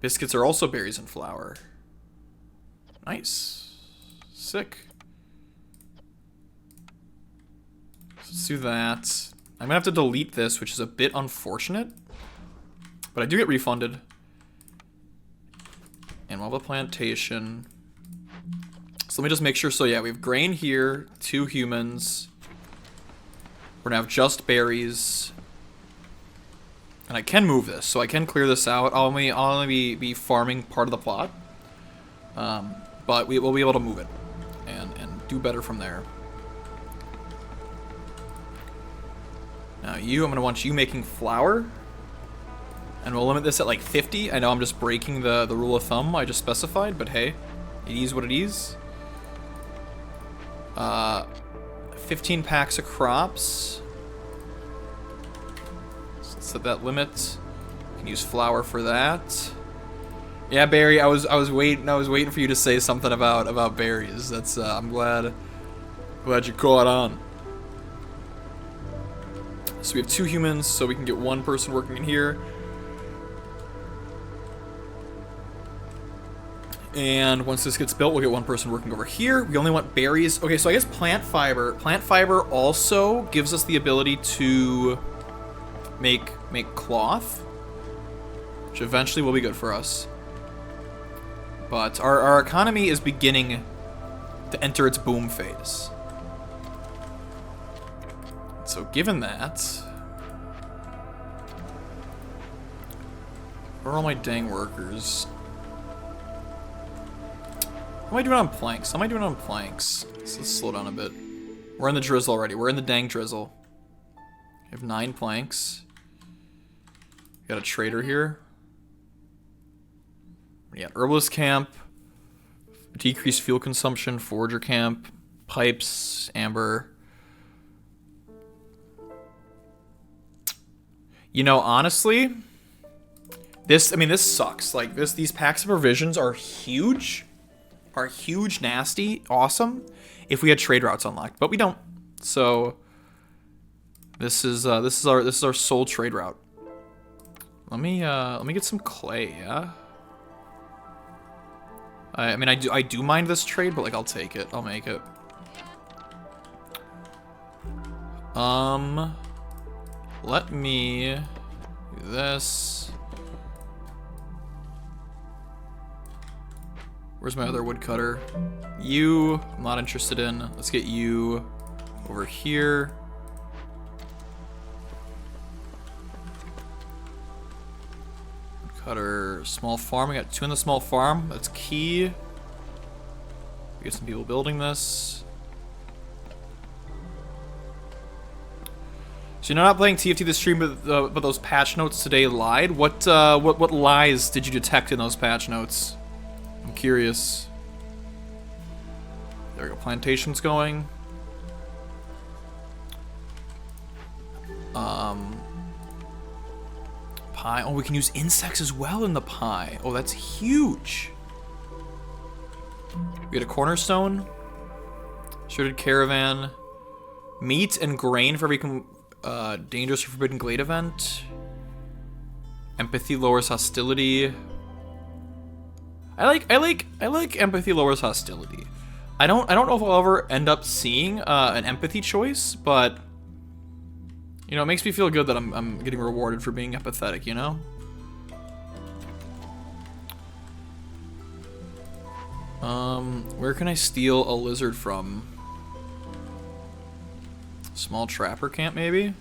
Biscuits are also berries and flour. Nice. Sick. Let's do that. I'm gonna have to delete this, which is a bit unfortunate. But I do get refunded. And we'll have a plantation. So let me just make sure. So yeah, we have grain here, 2 humans. We're gonna have just berries. And I can move this, so I can clear this out. I'll only be farming part of the plot. But we will be able to move it. And do better from there. Now you, I'm going to want you making flour. And we'll limit this at like 50. I know I'm just breaking the rule of thumb I just specified, but hey, it is what it is. 15 packs of crops. So let's set that limit. You can use flour for that. Yeah, Barry, I was waiting for you to say something about berries. That's I'm glad you caught on. So we have 2 humans, so we can get 1 person working in here. And once this gets built, we'll get 1 person working over here. We only want berries. Okay, so I guess plant fiber. Plant fiber also gives us the ability to make cloth, which eventually will be good for us. But our economy is beginning to enter its boom phase. So given that, where are all my dang workers? How am I doing on planks? How am I doing on planks? Let's slow down a bit. We're in the drizzle already. We're in the dang drizzle. We have 9 planks. Got a trader here. Yeah, herbalist camp. Decreased fuel consumption. Forager camp. Pipes. Amber. You know, honestly, this sucks. Like, these packs of provisions are huge. Are huge, nasty, awesome if we had trade routes unlocked, but we don't. So this is our sole trade route. Let me get some clay, yeah? I mean I do mind this trade, but like I'll take it. I'll make it. Let me do this. Where's my other woodcutter? You, I'm not interested in. Let's get you over here. Woodcutter, small farm. We got 2 in the small farm. That's key. We get some people building this. So you're not playing TFT this stream, but those patch notes today lied. What lies did you detect in those patch notes? I'm curious. There we go. Plantation's going. Pie. Oh, we can use insects as well in the pie. Oh, that's huge. We get a cornerstone. Shredded caravan. Meat and grain for every dangerous or forbidden glade event. Empathy lowers hostility. I like empathy lowers hostility. I don't know if I'll ever end up seeing an empathy choice, but you know, it makes me feel good that I'm getting rewarded for being empathetic, you know? Where can I steal a lizard from? Small trapper camp, maybe?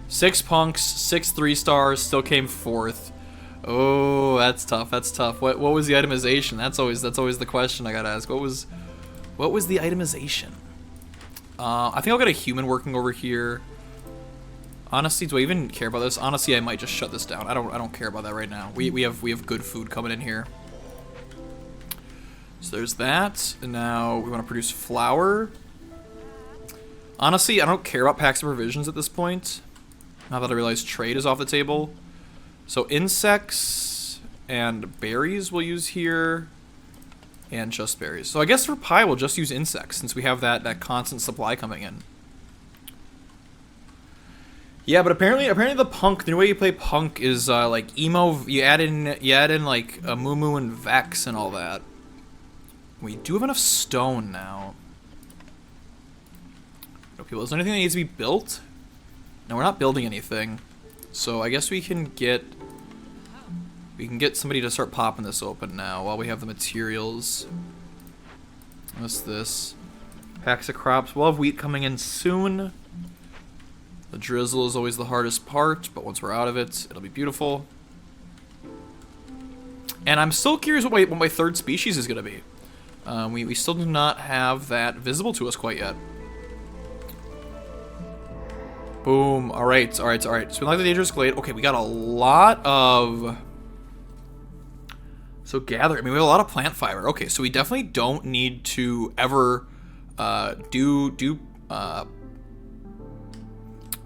6 punks, 6 3-stars, still came 4th. Oh, that's tough. That's tough. What was the itemization? That's always the question I gotta ask. What was the itemization? I think I'll get a human working over here. Honestly, do I even care about this? Honestly, I might just shut this down. I don't care about that right now. We have good food coming in here. So there's that. And now we want to produce flour. Honestly, I don't care about packs of provisions at this point. Now that I realize trade is off the table. So insects and berries we'll use here, and just berries. So I guess for pie we'll just use insects since we have that constant supply coming in. Yeah, but apparently the punk, the new way you play punk is like emo. You add in like a Moo and Vex and all that. We do have enough stone now. Okay, well, is there anything that needs to be built? No, we're not building anything. So I guess we can get somebody to start popping this open now while we have the materials. What's this? Packs of crops. We'll have wheat coming in soon. The drizzle is always the hardest part, but once we're out of it, it'll be beautiful. And I'm still curious what my third species is gonna be. We still do not have that visible to us quite yet. Boom. Alright. So we like the dangerous glade. Okay, we got a lot of... So gather. I mean, we have a lot of plant fiber. Okay, so we definitely don't need to ever do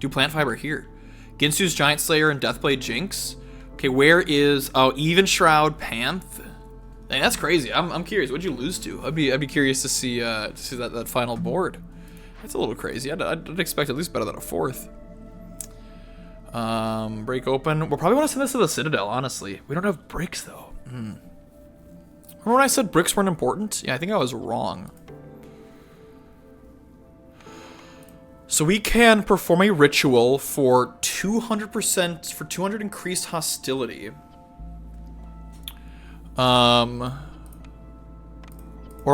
plant fiber here. Ginsu's Giant Slayer and Deathblade Jinx. Okay, where is... Oh, Even Shroud Panth. Dang, that's crazy. I'm curious. What'd you lose to? I'd be curious to see that final board. That's a little crazy. I'd expect at least better than a 4th. Break open. We'll probably want to send this to the Citadel, honestly. We don't have bricks, though. Remember when I said bricks weren't important? Yeah, I think I was wrong. So we can perform a ritual for 200%, for 200 increased hostility. Or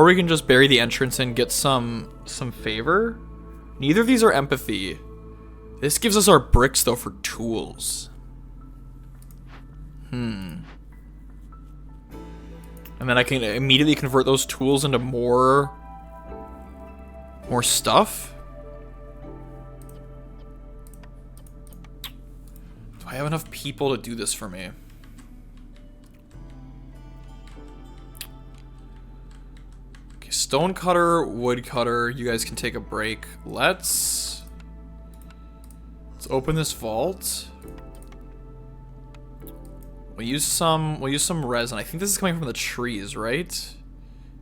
we can just bury the entrance and get some favor. Neither of these are empathy. This gives us our bricks, though, for tools. And then I can immediately convert those tools into more stuff. Do I have enough people to do this for me? Okay, stone cutter, wood cutter. You guys can take a break. Let's open this vault. We'll use some resin. I think this is coming from the trees, right?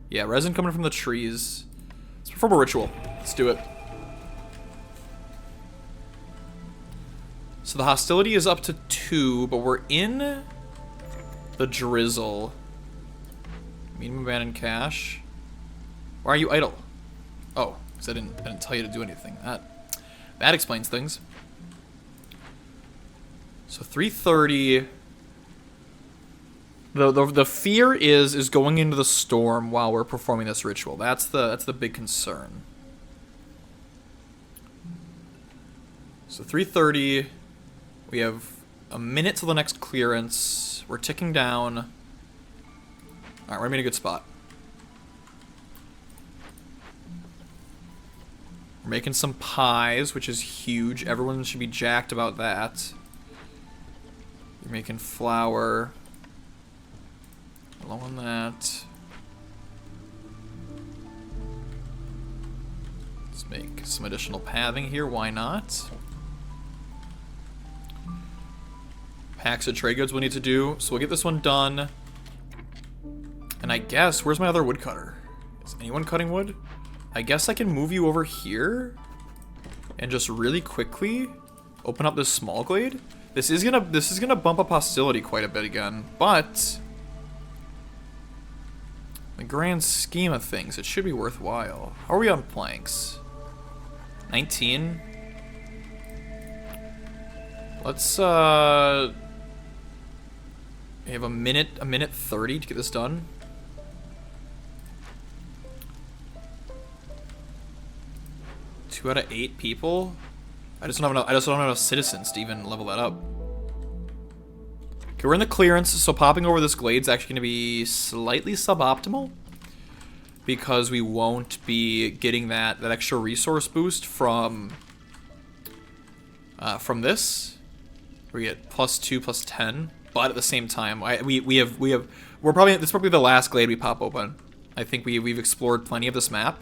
Yeah, resin coming from the trees. Let's perform a ritual. Let's do it. So the hostility is up to 2, but we're in the drizzle. Medium abandoned cache. Why are you idle? Oh, because I didn't tell you to do anything. That explains things. So 3:30. The fear is going into the storm while we're performing this ritual. That's the big concern. So 3:30, we have a minute till the next clearance. We're ticking down. All right, we're in a good spot. We're making some pies, which is huge. Everyone should be jacked about that. You're making flour. Low on that. Let's make some additional pathing here. Why not? Packs of trade goods we'll need to do. So we'll get this one done. And I guess, where's my other woodcutter? Is anyone cutting wood? I guess I can move you over here and just really quickly open up this small glade. This is gonna bump up hostility quite a bit again, but in the grand scheme of things, it should be worthwhile. How are we on planks? 19. Let's we have a minute 30 to get this done. Two out of 8 people. I just don't have enough citizens to even level that up. Okay, we're in the clearance, so popping over this glade's actually going to be slightly suboptimal because we won't be getting that extra resource boost from this. We get +2, +10, but at the same time, this is probably the last glade we pop open. I think we've explored plenty of this map,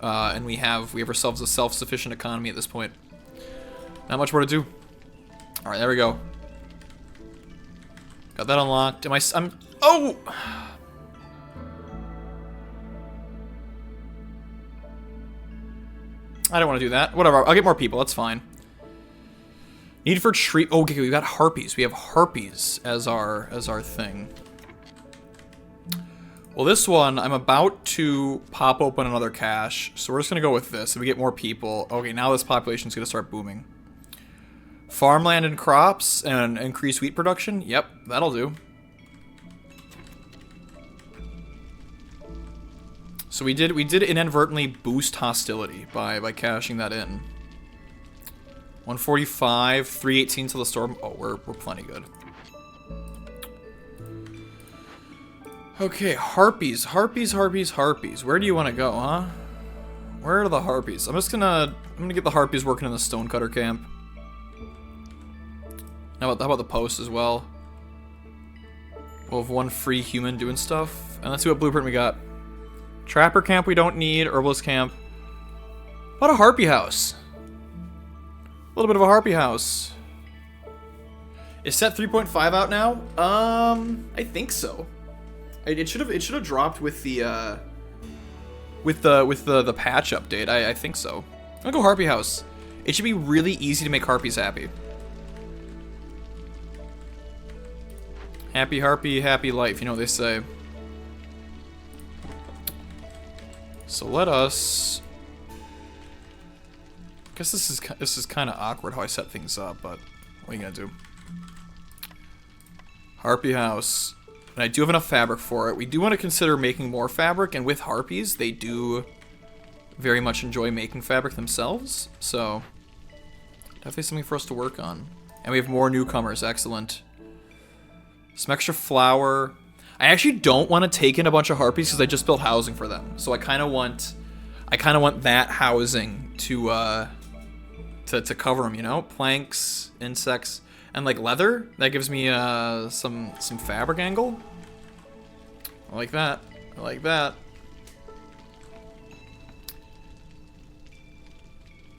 and we have ourselves a self-sufficient economy at this point. Not much more to do. All right, there we go. Got that unlocked. Oh! I don't want to do that. Whatever. I'll get more people. That's fine. Need for tree. Oh, okay, we got harpies. We have harpies as our thing. Well, this one, I'm about to pop open another cache, so we're just gonna go with this. If we get more people, okay, now this population's gonna start booming. Farmland and crops and increased wheat production. Yep, that'll do. So we did inadvertently boost hostility by cashing that in. 145, 318 to the storm. Oh, we're plenty good. Okay, harpies, harpies, harpies, harpies. Where do you want to go, huh? Where are the harpies? I'm gonna get the harpies working in the stonecutter camp. How about the post as well? We'll have one free human doing stuff. And let's see what blueprint we got. Trapper camp we don't need. Herbalist camp. What a harpy house. A little bit of a harpy house. Is set 3.5 out now? I think so. It should have dropped with the patch update. I think so. I'll go harpy house. It should be really easy to make harpies happy. Happy harpy, happy life. You know what they say. So let us. I guess this is kind of awkward how I set things up, but what are you gonna do? Harpy house. And I do have enough fabric for it. We do want to consider making more fabric, and with harpies, they do very much enjoy making fabric themselves. So definitely something for us to work on. And we have more newcomers. Excellent. Some extra flour. I actually don't want to take in a bunch of harpies because I just built housing for them. So I kind of want that housing to cover them, you know? Planks, insects, and like leather. That gives me some fabric angle. I like that. I like that.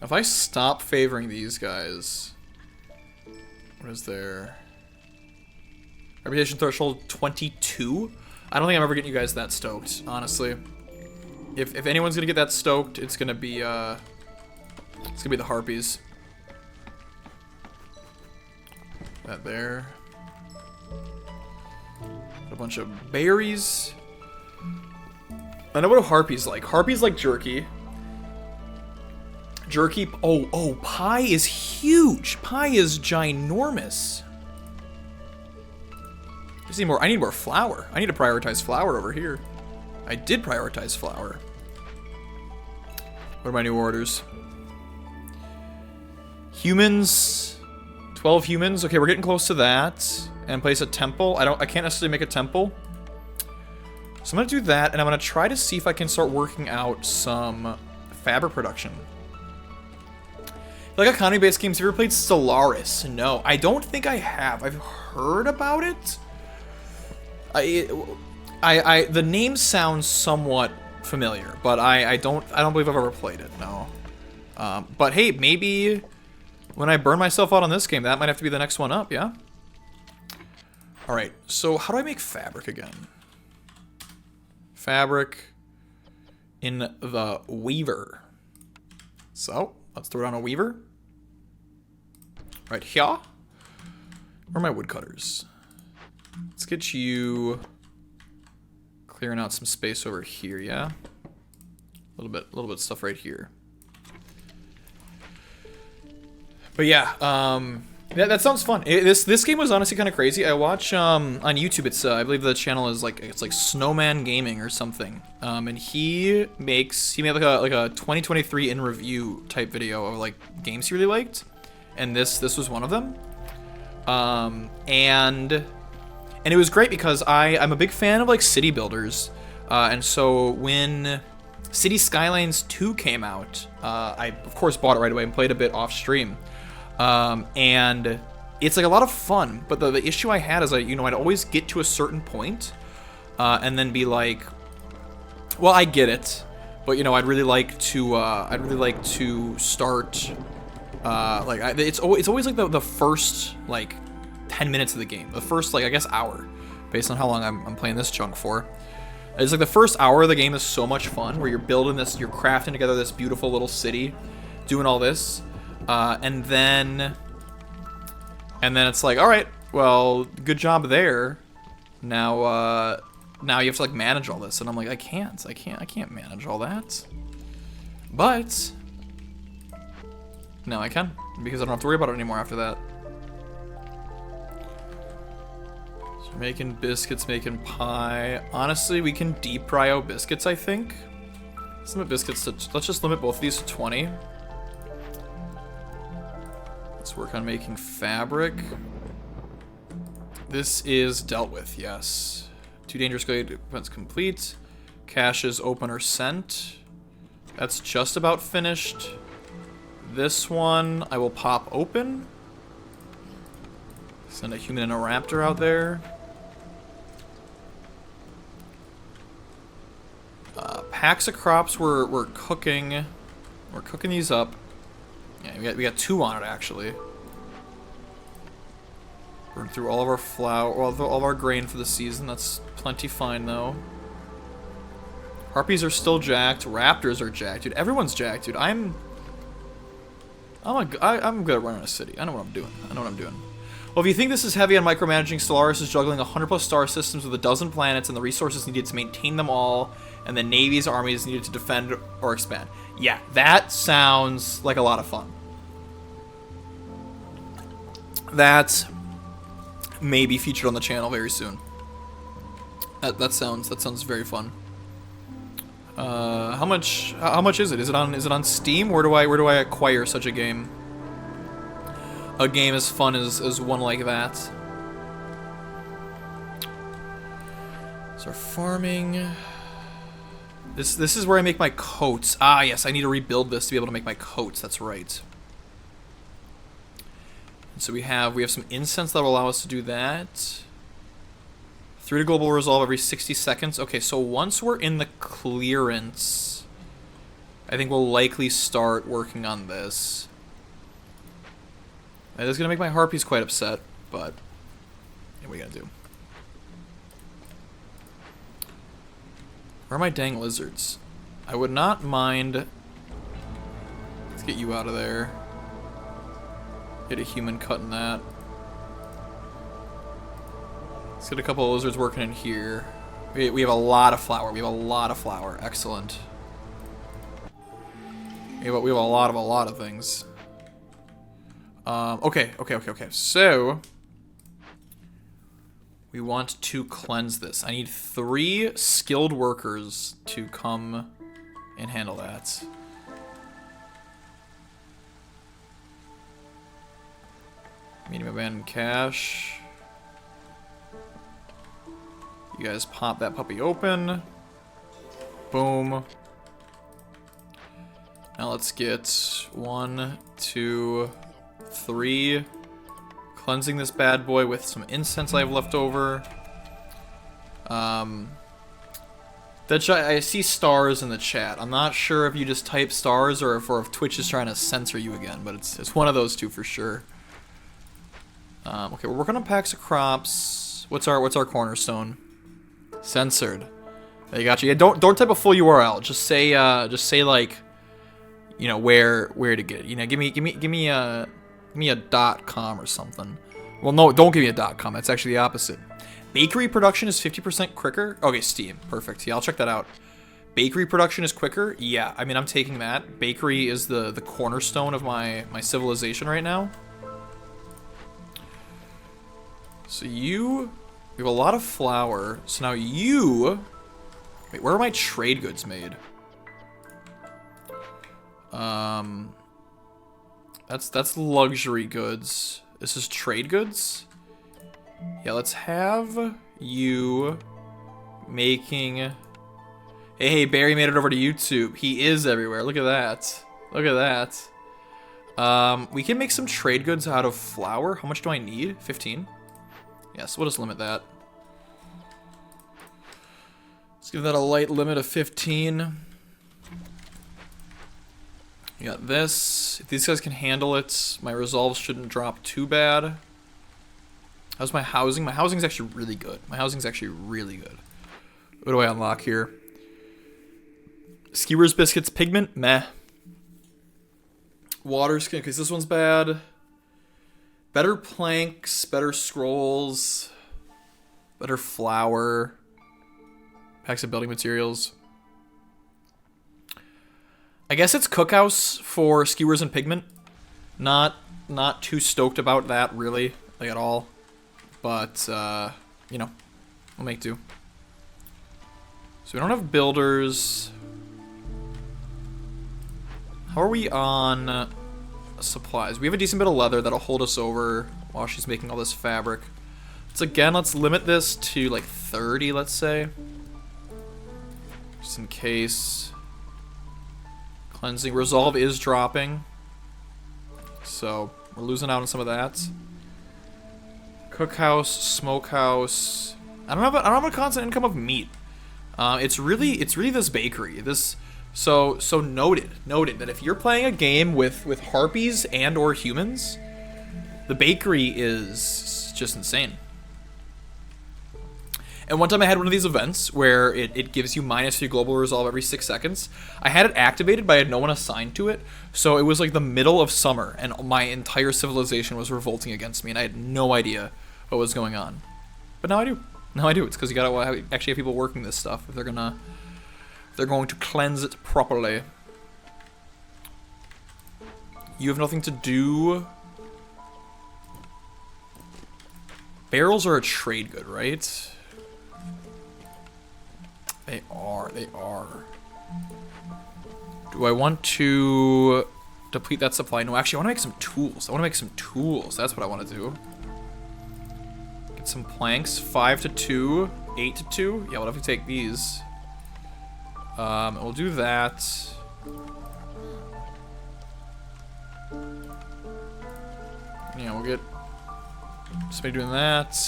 If I stop favoring these guys, what is their reputation threshold? 22? I don't think I'm ever getting you guys that stoked, honestly. If anyone's gonna get that stoked, it's gonna be the harpies. That there. A bunch of berries. I know what a harpies like. Harpies like jerky. Jerky. Oh, pie is huge. Pie is ginormous. I need more flour. I need to prioritize flour over here. I did prioritize flour. What are my new orders? Humans. 12 humans. Okay, we're getting close to that. And place a temple. I can't necessarily make a temple. So I'm gonna do that, and I'm gonna try to see if I can start working out some fabric production. Like economy-based games, have you ever played Stellaris? No, I don't think I have. I've heard about it. The name sounds somewhat familiar, but I don't believe I've ever played it. No. But hey, maybe when I burn myself out on this game, that might have to be the next one up. Yeah. All right. So how do I make fabric again? Fabric in the weaver. So let's throw down a weaver. Right here. Where are my woodcutters? Let's get you clearing out some space over here, yeah? A little bit of stuff right here. But yeah, that sounds fun. This game was honestly kind of crazy. I watch on YouTube. It's I believe the channel is like Snowman Gaming or something. And he made like a 2023 in review type video of like games he really liked, and this was one of them. And it was great because I'm a big fan of like city builders, and so when City Skylines 2 came out, I of course bought it right away and played a bit off stream. And it's like a lot of fun, but the issue I had is I'd always get to a certain point, and then be like, well, I get it, but I'd really like to start, it's always like the first like 10 minutes of the game, the first I guess hour, based on how long I'm playing this chunk for. It's like the first hour of the game is so much fun, where you're building this, you're crafting together this beautiful little city, doing all this. And then it's like, all right, well, good job there. Now you have to like manage all this, and I'm like, I can't manage all that. But now I can, because I don't have to worry about it anymore after that. So we're making biscuits, making pie. Honestly, we can deep cryo biscuits, I think. Let's just limit both of these to 20. Let's work on making fabric. This is dealt with, yes. Too dangerous. Events complete. Caches open or sent. That's just about finished. This one I will pop open. Send a human and a raptor out there. Packs of crops we're cooking. We're cooking these up. Yeah, we got 2 on it actually. Burn through all of our flour, all of our grain for the season. That's plenty fine though. Harpies are still jacked. Raptors are jacked, dude. Everyone's jacked, dude. I'm good at running a city. I know what I'm doing. Well, if you think this is heavy on micromanaging, Stellaris is juggling 100+ star systems with 12 planets and the resources needed to maintain them all, and the Navy's armies needed to defend or expand. Yeah, that sounds like a lot of fun. That may be featured on the channel very soon. That sounds very fun. How much is it? Is it on Steam? Where do I acquire such a game? A game as fun as one like that. So farming. This is where I make my coats. Ah, yes, I need to rebuild this to be able to make my coats. That's right. And so we have some incense that will allow us to do that. 3 to global resolve every 60 seconds. Okay, so once we're in the clearance, I think we'll likely start working on this. That is going to make my harpies quite upset, but what are we going to do? Where are my dang lizards? I would not mind... Let's get you out of there. Get a human cutting that. Let's get a couple of lizards working in here. We have a lot of flour. Excellent. We have a lot of things. Okay. So we want to cleanse this. I need 3 skilled workers to come and handle that. Medium abandoned cache. You guys pop that puppy open. Boom. Now let's get 1, 2, 3. Cleansing this bad boy with some incense I have left over. I see stars in the chat. I'm not sure if you just type stars or if Twitch is trying to censor you again, but it's one of those two for sure. Okay, we're working on packs of crops. What's our cornerstone? Censored. There you got you. Yeah, don't type a full URL. Just say like, you know, where to get it. You know, give me a .com or something. Well, no, don't give me a .com. That's actually the opposite. Bakery production is 50% quicker. Okay, Steam. Perfect. Yeah, I'll check that out. Bakery production is quicker. Yeah, I mean, I'm taking that. Bakery is the cornerstone of my civilization right now. So we have a lot of flour. So now wait, where are my trade goods made? That's luxury goods. This is trade goods. Yeah, let's have you making... Hey, Barry made it over to YouTube. He is everywhere. Look at that. Look at that. We can make some trade goods out of flour. How much do I need? 15? Yeah, so we'll just limit that. Let's give that a light limit of 15. You got this. If these guys can handle it, my resolves shouldn't drop too bad. How's my housing? My housing's actually really good. What do I unlock here? Skewers, biscuits, pigment? Meh. Water skin, because this one's bad. Better planks, better scrolls, better flour, packs of building materials. I guess it's cookhouse for skewers and pigment. Not too stoked about that, really, like at all. But, you know, we'll make do. So we don't have builders. How are we on supplies? We have a decent bit of leather that'll hold us over while she's making all this fabric. let's limit this to like 30, let's say. Just in case. Cleansing. Resolve is dropping. So, we're losing out on some of that. Cookhouse, smokehouse. I don't have a constant income of meat. It's really this bakery. So noted that if you're playing a game with harpies and or humans, the bakery is just insane. And one time I had one of these events where it gives you -3 global resolve every 6 seconds. I had it activated, but I had no one assigned to it. So it was like the middle of summer, and my entire civilization was revolting against me, and I had no idea what was going on. But now I do. Now I do. It's because you gotta actually have people working this stuff if they're going to cleanse it properly. You have nothing to do. Barrels are a trade good, right? They are. Do I want to deplete that supply? No, actually, I want to make some tools. That's what I want to do. Get some planks. 5 to 2. 8 to 2. Yeah, what if we take these? We'll do that. Yeah, we'll get somebody doing that.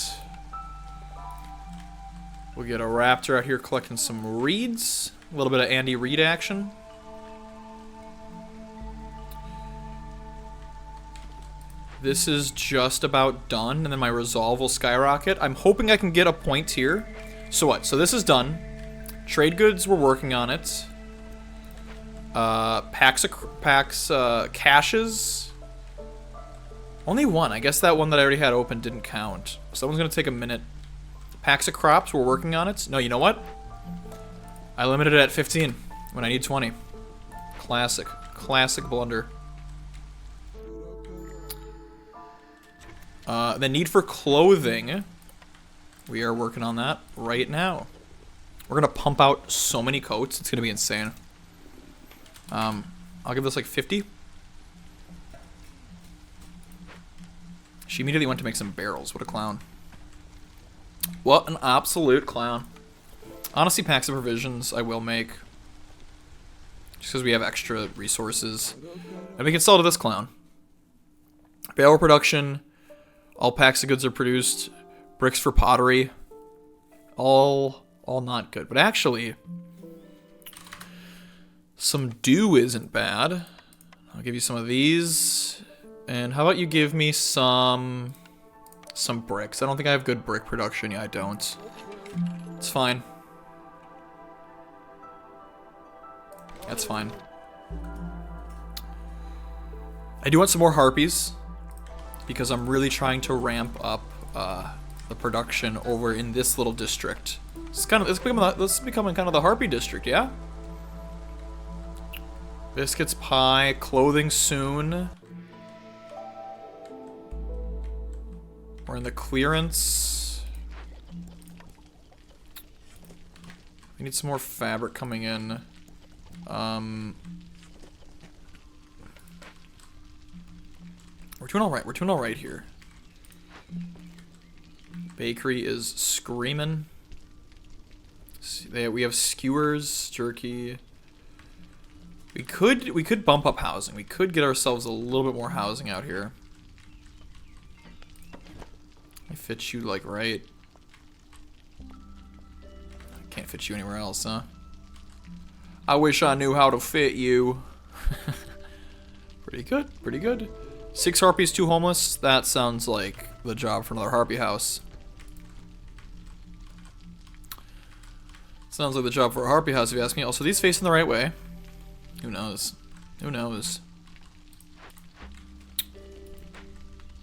We'll get a raptor out here collecting some reeds. A little bit of Andy Reid action. This is just about done, and then my resolve will skyrocket. I'm hoping I can get a point here. So what? So this is done. Trade goods, we're working on it. Caches. Only one. I guess that one that I already had open didn't count. Someone's gonna take a minute. Packs of crops, we're working on it. No, you know what? I limited it at 15 when I need 20. Classic blunder. The need for clothing. We are working on that right now. We're gonna pump out so many coats, it's gonna be insane. I'll give this like 50. She immediately went to make some barrels. What a clown. What an absolute clown. Honestly, packs of provisions I will make. Just because we have extra resources. And we can sell to this clown. Barrel production. All packs of goods are produced. Bricks for pottery. All not good. But actually, some dew isn't bad. I'll give you some of these. And how about you give me some bricks? I don't think I have good brick production. Yeah, I don't. It's fine. That's fine. I do want some more harpies because I'm really trying to ramp up the production over in this little district. This is becoming kind of the harpy district, yeah? Biscuits, pie, clothing soon. We're in the clearance. We need some more fabric coming in. We're doing alright. We're doing alright here. Bakery is screaming. We have skewers, jerky. We could bump up housing. We could get ourselves a little bit more housing out here. I fit you like right. I can't fit you anywhere else, huh? I wish I knew how to fit you. Pretty good, pretty good. 6 harpies, 2 homeless. That sounds like the job for another harpy house. Sounds like the job for a harpy house if you ask me. Also, these facing the right way. Who knows? Who knows?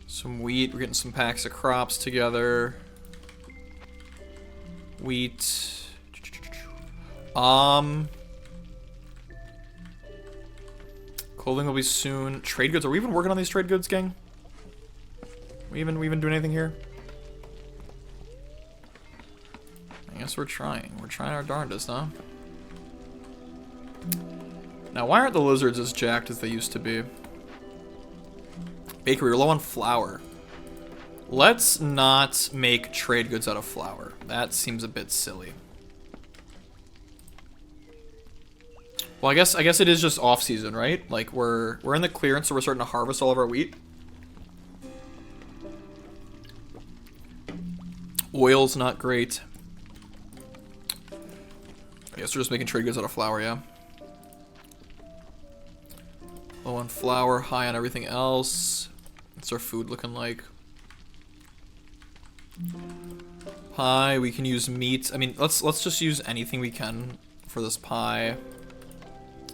Some wheat. We're getting some packs of crops together. Wheat. Clothing will be soon. Trade goods. Are we even working on these trade goods, gang? We even doing anything here? I guess we're trying. We're trying our darndest, huh? Now, why aren't the lizards as jacked as they used to be? Bakery, we're low on flour. Let's not make trade goods out of flour. That seems a bit silly. Well, I guess it is just off season, right? Like we're in the clearance, so we're starting to harvest all of our wheat. Oil's not great. I guess we're just making trade goods out of flour, yeah. Low on flour, high on everything else. What's our food looking like? Pie, we can use meat. I mean, let's just use anything we can for this pie.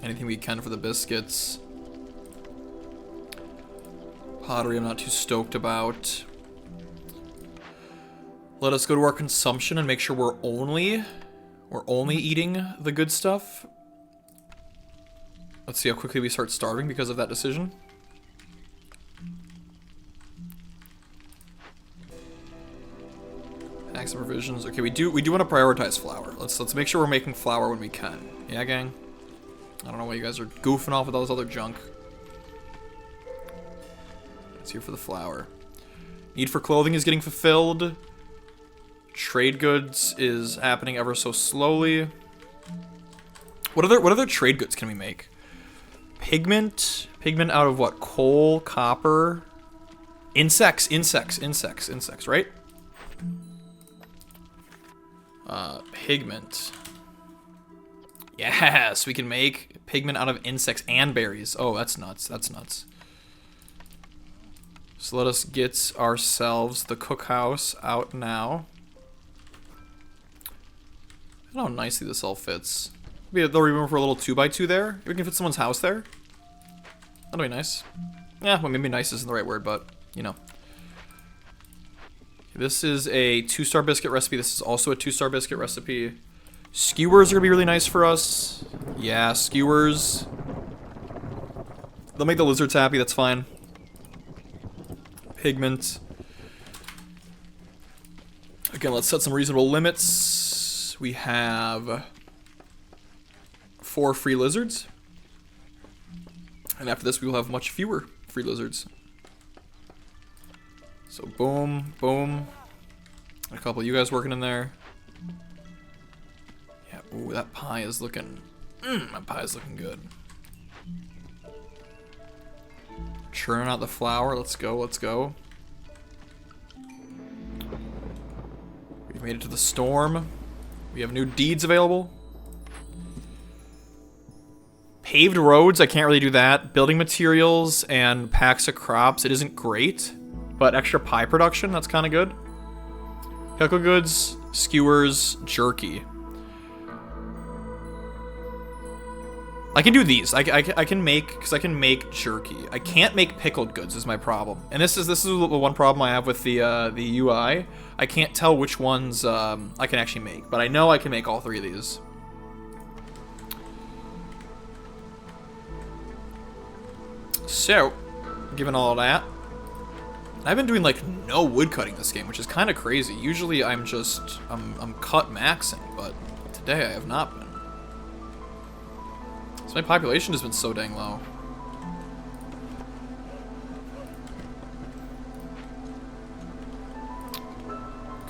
Anything we can for the biscuits. Pottery I'm not too stoked about. Let us go to our consumption and make sure we're only eating the good stuff. Let's see how quickly we start starving because of that decision. Packs and provisions. Okay, we do want to prioritize flour. Let's make sure we're making flour when we can. Yeah, gang. I don't know why you guys are goofing off with all this other junk. Let's here for the flour. Need for clothing is getting fulfilled. Trade goods is happening ever so slowly. What other trade goods can we make? Pigment out of what? Coal, copper, insects, right? Pigment. Yes, we can make pigment out of insects and berries. Oh, that's nuts. That's nuts. So let us get ourselves the cookhouse out now. I don't know how nicely this all fits. Maybe they'll room for a little 2x2 there. We can fit someone's house there. That'll be nice. Yeah, well, maybe nice isn't the right word, but, you know. This is a 2-star biscuit recipe. This is also a 2-star biscuit recipe. Skewers are going to be really nice for us. Yeah, skewers. They'll make the lizards happy, that's fine. Pigment. Again, let's set some reasonable limits. We have 4 free lizards. And after this, we will have much fewer free lizards. So boom, boom. A couple of you guys working in there. Yeah, ooh, that pie is looking... that pie is looking good. Churn out the flour. Let's go, let's go. We've made it to the storm. We have new deeds available. Paved roads, I can't really do that. Building materials and packs of crops, it isn't great. But extra pie production, that's kind of good. Pickle goods, skewers, jerky. I can do these. I can make, because I can make jerky. I can't make pickled goods is my problem. And this is the one problem I have with the UI. I can't tell which ones I can actually make. But I know I can make all 3 of these. So, given all that, I've been doing like no wood cutting this game, which is kind of crazy. Usually I'm cut maxing, but today I have not been. So my population has been so dang low.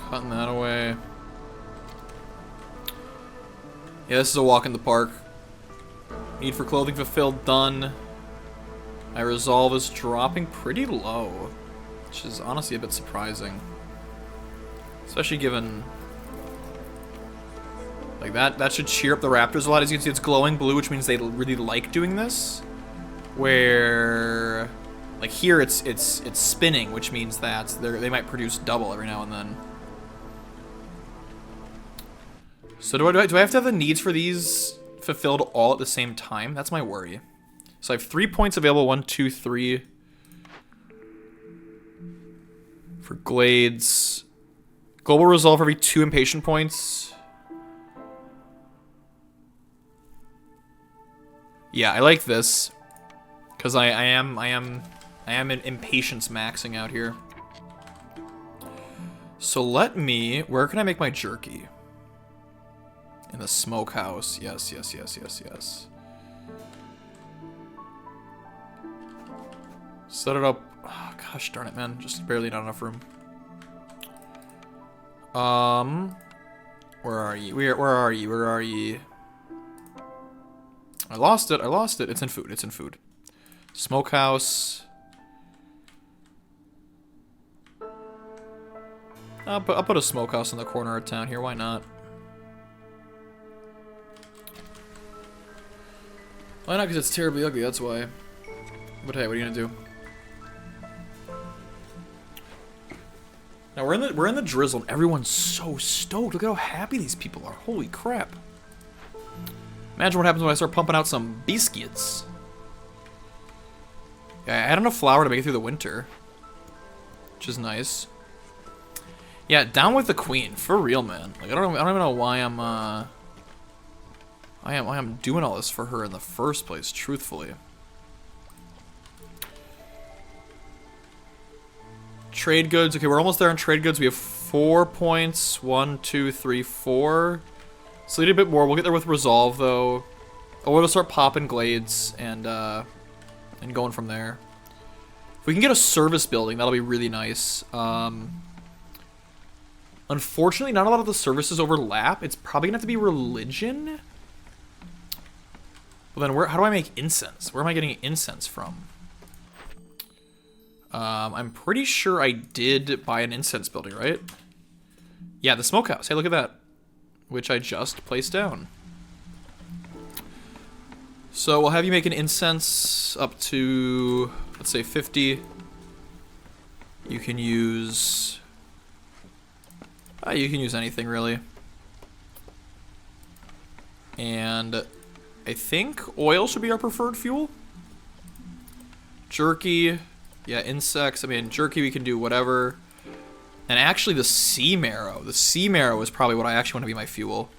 Cutting that away. Yeah, this is a walk in the park. Need for clothing fulfilled, done. My resolve is dropping pretty low, which is honestly a bit surprising. Especially given... like that should cheer up the raptors a lot. As you can see, it's glowing blue, which means they really like doing this. Where... like here it's spinning, which means that they might produce double every now and then. So do I have to have the needs for these fulfilled all at the same time? That's my worry. So I have 3 points available, 1, 2, 3. For glades. Global resolve every 2 impatient points. Yeah, I like this. Because I am in impatience maxing out here. So let me... where can I make my jerky? In the smokehouse. Yes, yes, yes, yes, yes. Set it up. Oh, gosh darn it, man. Just barely not enough room. Where are you? Where are you? Where are you? I lost it. I lost it. It's in food. It's in food. Smokehouse. I'll put a smokehouse in the corner of town here. Why not? Why not? Because it's terribly ugly. That's why. But hey, what are you gonna do? Now we're in the drizzle, and everyone's so stoked. Look at how happy these people are. Holy crap! Imagine what happens when I start pumping out some biscuits. Yeah, I had enough flour to make it through the winter, which is nice. Yeah, down with the queen, for real, man. Like I don't even know why I'm doing all this for her in the first place, truthfully. Trade goods. Okay, we're almost there on trade goods. We have 4 points. 1, 2, 3, 4. So we need a bit more. We'll get there with resolve, though. Oh, we'll start popping glades and going from there. If we can get a service building, that'll be really nice. Unfortunately, not a lot of the services overlap. It's probably gonna have to be religion. Well, then how do I make incense? Where am I getting incense from? I'm pretty sure I did buy an incense building, right? Yeah, the smokehouse. Hey, look at that. Which I just placed down. So we'll have you make an incense up to, let's say, 50. You can use anything, really. And I think oil should be our preferred fuel. Jerky. Yeah, insects. I mean, jerky, we can do whatever. And actually, the sea marrow. The sea marrow is probably what I actually want to be my fuel.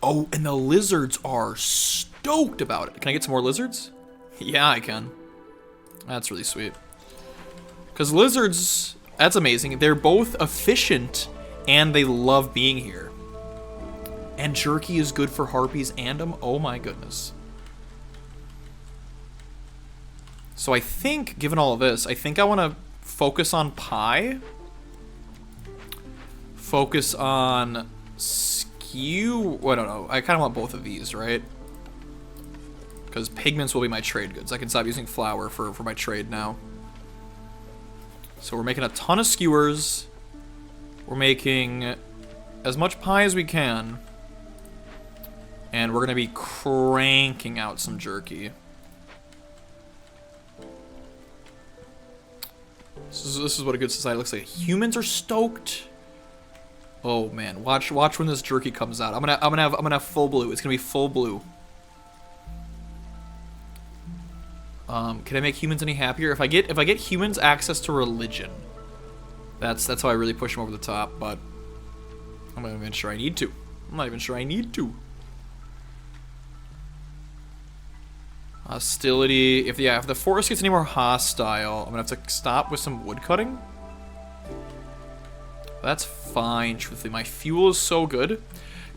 Oh, and the lizards are stoked about it. Can I get some more lizards? Yeah, I can. That's really sweet. Because lizards, that's amazing. They're both efficient, and they love being here. And jerky is good for harpies and them. Oh my goodness. So I think, given all of this, I think I want to focus on pie. Focus on skew. Well, I don't know. I kind of want both of these, right? Because pigments will be my trade goods. I can stop using flour for my trade now. So we're making a ton of skewers. We're making as much pie as we can. And we're going to be cranking out some jerky. This is what a good society looks like. Humans are stoked. Oh man, watch when this jerky comes out. I'm gonna have full blue. It's gonna be full blue. Can I make humans any happier? If I get humans access to religion, that's how I really push them over the top. But I'm not even sure I need to. I'm not even sure I need to. Hostility. If the forest gets any more hostile, I'm gonna have to stop with some wood cutting. That's fine, truthfully. My fuel is so good.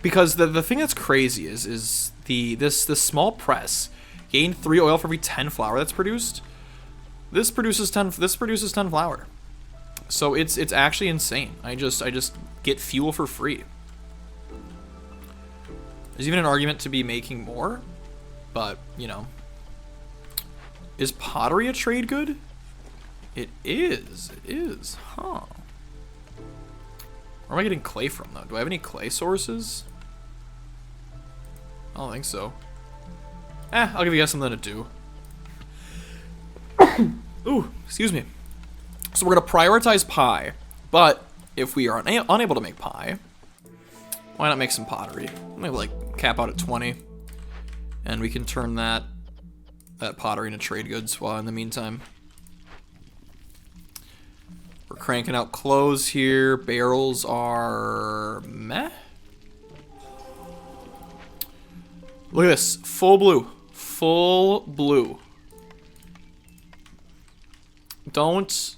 Because the thing that's crazy is this small press gained 3 oil for every 10 flour that's produced. This produces 10 flour. So it's actually insane. I just get fuel for free. There's even an argument to be making more, but you know. Is pottery a trade good? It is. It is. Huh. Where am I getting clay from, though? Do I have any clay sources? I don't think so. I'll give you guys something to do. Ooh, excuse me. So we're going to prioritize pie. But if we are unable to make pie, why not make some pottery? Maybe like cap out at 20. And we can turn that pottery into trade goods while in the meantime. We're cranking out clothes here. Barrels are meh. Look at this. Full blue. Full blue. Don't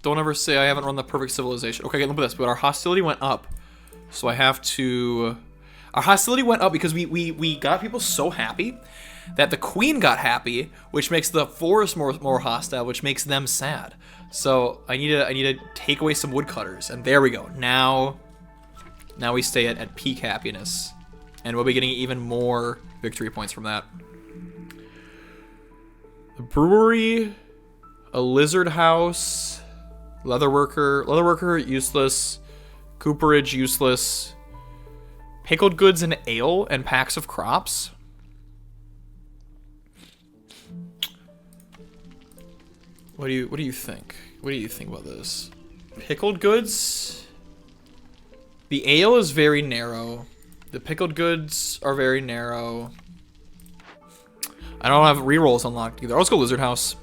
ever say I haven't run the perfect civilization. Okay, look at this. But our hostility went up. So I have to... Our hostility went up because we got people so happy that the queen got happy, which makes the forest more hostile, which makes them sad. So I need to take away some woodcutters, and there we go. Now we stay at peak happiness, and we'll be getting even more victory points from that. The brewery, a lizard house, leather worker useless, cooperage useless, pickled goods and ale and packs of crops. What do you think? What do you think about this? Pickled goods. The ale is very narrow. The pickled goods are very narrow. I don't have rerolls unlocked either. Let's go lizard house.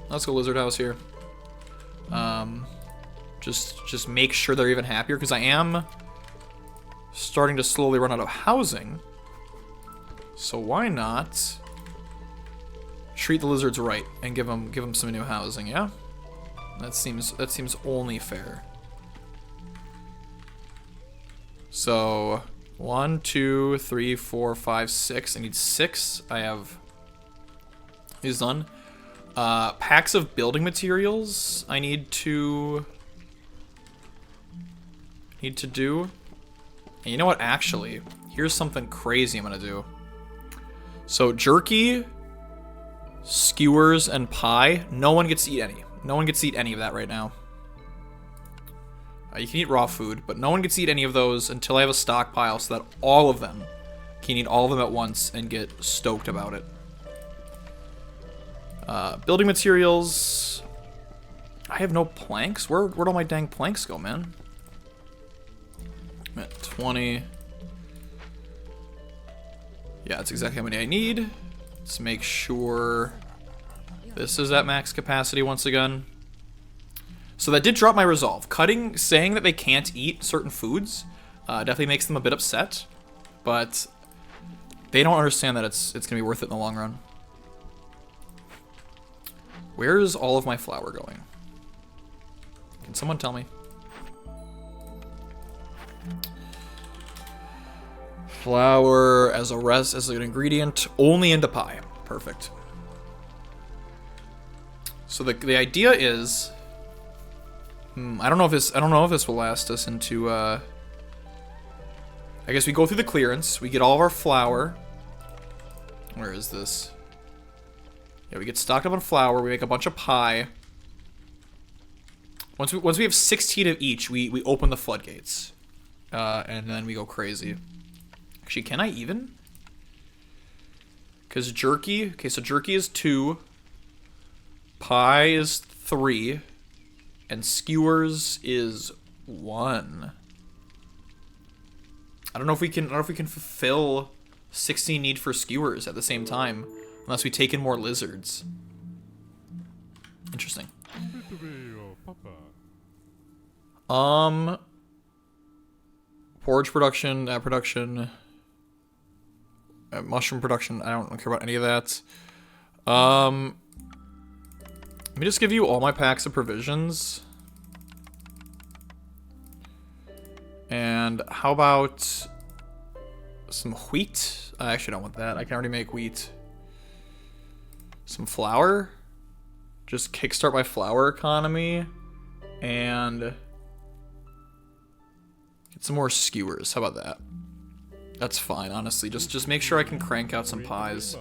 Let's go lizard house here. Just make sure they're even happier, because I am starting to slowly run out of housing. So why not treat the lizards right and give them some new housing? Yeah, that seems only fair. So 1, 2, 3, 4, 5, 6. I need 6. I have these done. Packs of building materials. I need to do. And you know what? Actually, here's something crazy I'm gonna do. So jerky, skewers, and pie. No one gets to eat any. No one gets to eat any of that right now. You can eat raw food, but no one gets to eat any of those until I have a stockpile so that all of them can eat all of them at once and get stoked about it. Building materials. I have no planks. Where'd all my dang planks go, man? I'm at 20. Yeah, that's exactly how many I need. Let's make sure this is at max capacity once again. So that did drop my resolve. Saying that they can't eat certain foods definitely makes them a bit upset, but they don't understand that it's gonna be worth it in the long run. Where's all of my flour going? Can someone tell me? Flour as an ingredient only into pie. Perfect. So the idea is, I don't know if this will last us into. I guess we go through the clearance. We get all of our flour. Where is this? Yeah, we get stocked up on flour. We make a bunch of pie. Once we have 16 of each, we open the floodgates, and then we go crazy. Actually, can I even? Because jerky. Okay, so jerky is 2. Pie is 3. And skewers is 1. I don't know if we can fulfill 16 need for skewers at the same time, unless we take in more lizards. Interesting. Porridge production, mushroom production. I don't care about any of that. Let me just give you all my packs of provisions. And how about some wheat? I actually don't want that. I can already make wheat. Some flour. Just kickstart my flour economy. And get some more skewers. How about that? That's fine, honestly. Just make sure I can crank out some pies.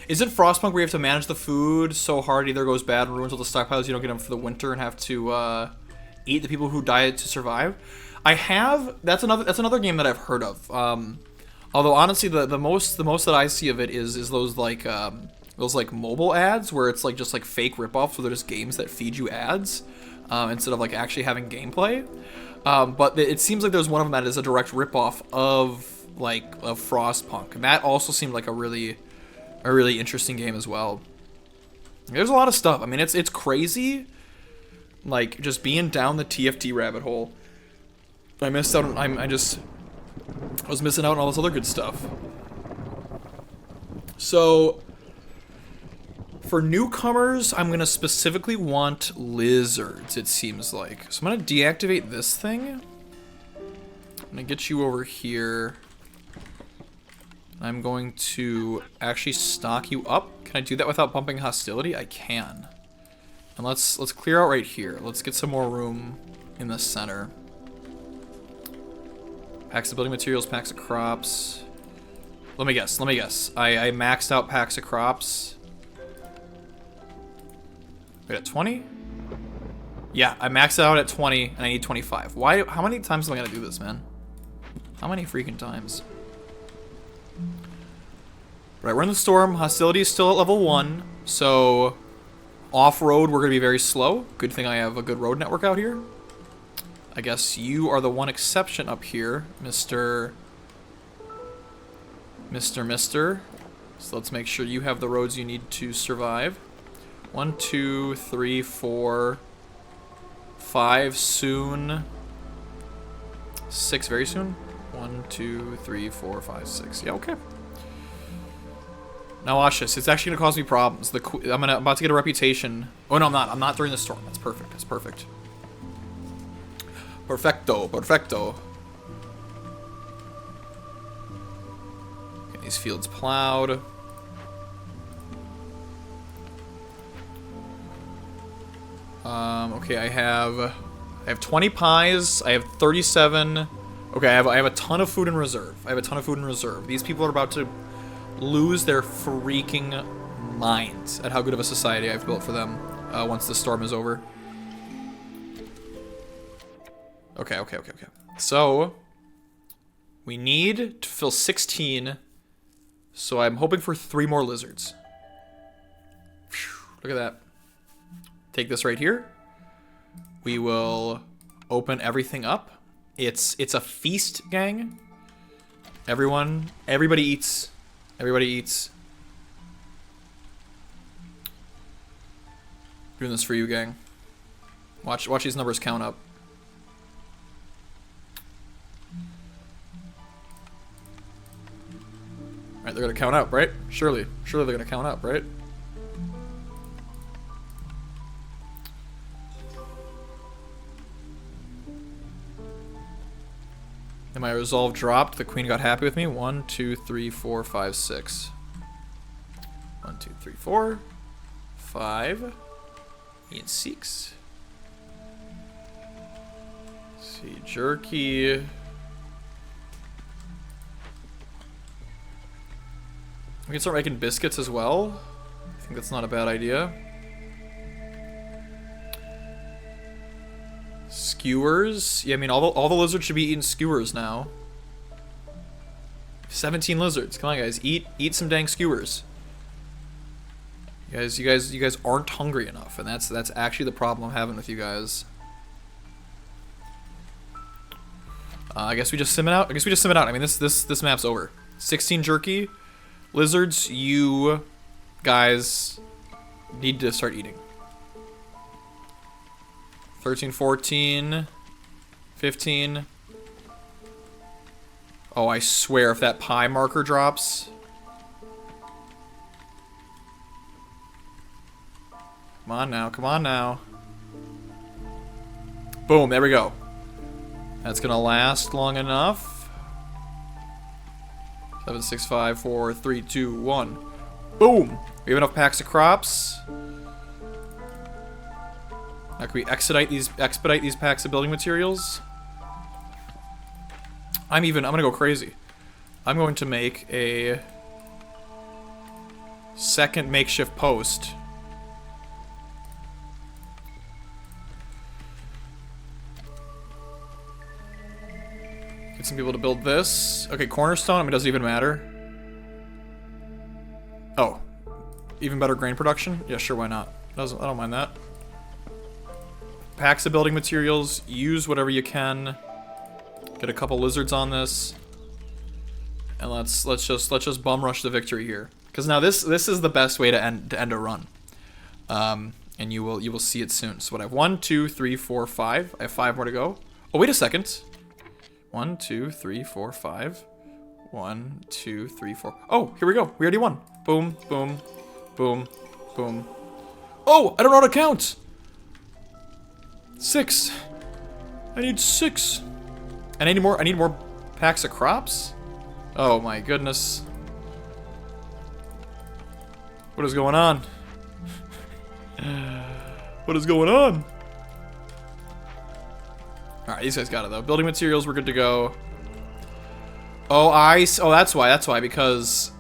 Is it Frostpunk where you have to manage the food so hard it either goes bad and ruins all the stockpiles, you don't get them for the winter and have to eat the people who died to survive? That's another game that I've heard of. Although honestly the most that I see of it is those like mobile ads where it's like just like fake ripoffs where they're just games that feed you ads instead of like actually having gameplay. But it seems like there's one of them that is a direct ripoff of Frostpunk, and that also seemed like a really interesting game as well. There's a lot of stuff. I mean, it's crazy. Like just being down the TFT rabbit hole. I missed out on. I was missing out on all this other good stuff. So for newcomers, I'm gonna specifically want lizards. It seems like. So I'm gonna deactivate this thing. I'm gonna get you over here. I'm going to actually stock you up. Can I do that without bumping hostility? I can. And let's clear out right here. Let's get some more room in the center. Packs of building materials, packs of crops. Let me guess. I maxed out packs of crops. Wait, at 20? Yeah, I maxed out at 20 and I need 25. Why? How many times am I gonna do this, man? How many freaking times? Right, we're in the storm. Hostility is still at level 1, so off-road we're gonna be very slow. Good thing I have a good road network out here. I guess you are the one exception up here, Mr. So let's make sure you have the roads you need to survive. 1, 2, 3, 4, 5 soon. 6 very soon. 1, 2, 3, 4, 5, 6. Yeah, okay. Now watch this. It's actually gonna cause me problems. I'm about to get a reputation. Oh no, I'm not. I'm not during the storm. That's perfect. That's perfect. Perfecto. Perfecto. Get these fields plowed. Okay, I have 20 pies. I have 37. Okay, I have a ton of food in reserve. These people are about to lose their freaking minds at how good of a society I've built for them once the storm is over. Okay. So, we need to fill 16, so I'm hoping for 3 more lizards. Look at that. Take this right here. We will open everything up. It's a feast, gang. Everybody eats. Everybody eats. Doing this for you, gang. Watch these numbers count up. Right, they're gonna count up, right? Surely they're gonna count up, right? And my resolve dropped. The queen got happy with me. 1, 2, 3, 4, 5, 6. 1, 2, 3, 4, 5, and 6. Let's see, jerky. We can start making biscuits as well. I think that's not a bad idea. Skewers. Yeah, I mean, all the lizards should be eating skewers now. 17 lizards. Come on, guys. Eat some dang skewers. You guys aren't hungry enough, and that's actually the problem I'm having with you guys. I guess we just sim it out. I mean, this map's over. 16 jerky. Lizards, you guys need to start eating. 13, 14, 15. Oh, I swear if that pie marker drops. Come on now, come on now. Boom, there we go. That's gonna last long enough. 7, 6, 5, 4, 3, 2, 1. Boom! We have enough packs of crops. Now can we expedite these packs of building materials? I'm gonna go crazy. I'm going to make a second makeshift post. Get some people to build this. Okay, cornerstone, I mean, doesn't even matter. Oh. Even better grain production? Yeah, sure, why not? I don't mind that. Packs of building materials, use whatever you can. Get a couple lizards on this. And let's just bum rush the victory here. Because now this is the best way to end a run. And you will see it soon. So what I have 1, 2, 3, 4, 5. I have 5 more to go. Oh, wait a second. 1, 2, 3, 4, 5. 1, 2, 3, 4. Oh, here we go. We already won. Boom, boom, boom, boom. Oh, I don't know how to count. 6. I need 6. And I need more packs of crops? Oh my goodness. What is going on? What is going on? Alright, these guys got it, though. Building materials, we're good to go. Oh, that's why, because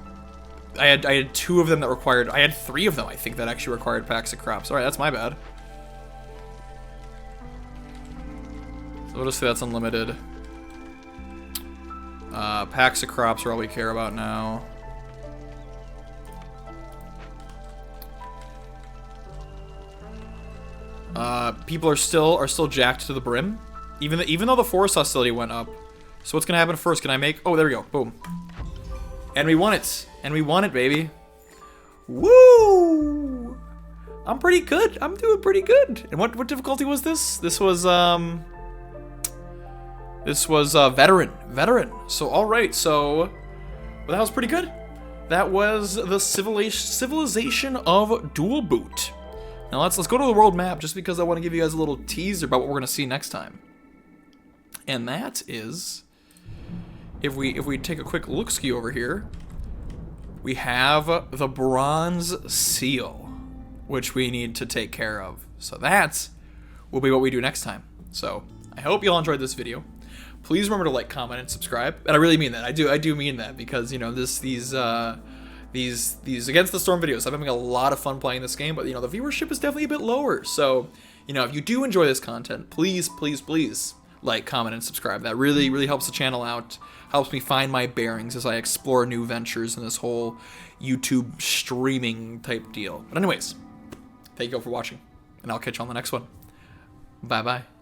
I had 2 of them that required... I had 3 of them, I think, that actually required packs of crops. Alright, that's my bad. So we'll just say that's unlimited. Packs of crops are all we care about now. People are still jacked to the brim, even though the forest hostility went up. So what's gonna happen first? Can I make? Oh, there we go. Boom. And we won it. And we won it, baby. Woo! I'm pretty good. I'm doing pretty good. And what difficulty was this? This was veteran. Veteran. So all right. So well, that was pretty good. That was the civilization of Dual Boot. Now let's go to the world map, just because I want to give you guys a little teaser about what we're gonna see next time. And that is, if we take a quick look-ski over here, we have the bronze seal, which we need to take care of. So that will be what we do next time. So I hope you all enjoyed this video. Please remember to like, comment, and subscribe. And I really mean that. I do mean that, because you know these Against the Storm videos, I'm having a lot of fun playing this game, but you know the viewership is definitely a bit lower. So you know, if you do enjoy this content, please like, comment, and subscribe. That really helps the channel out, helps me find my bearings as I explore new ventures in this whole YouTube streaming type deal. But anyways, thank you all for watching, and I'll catch you on the next one. Bye bye.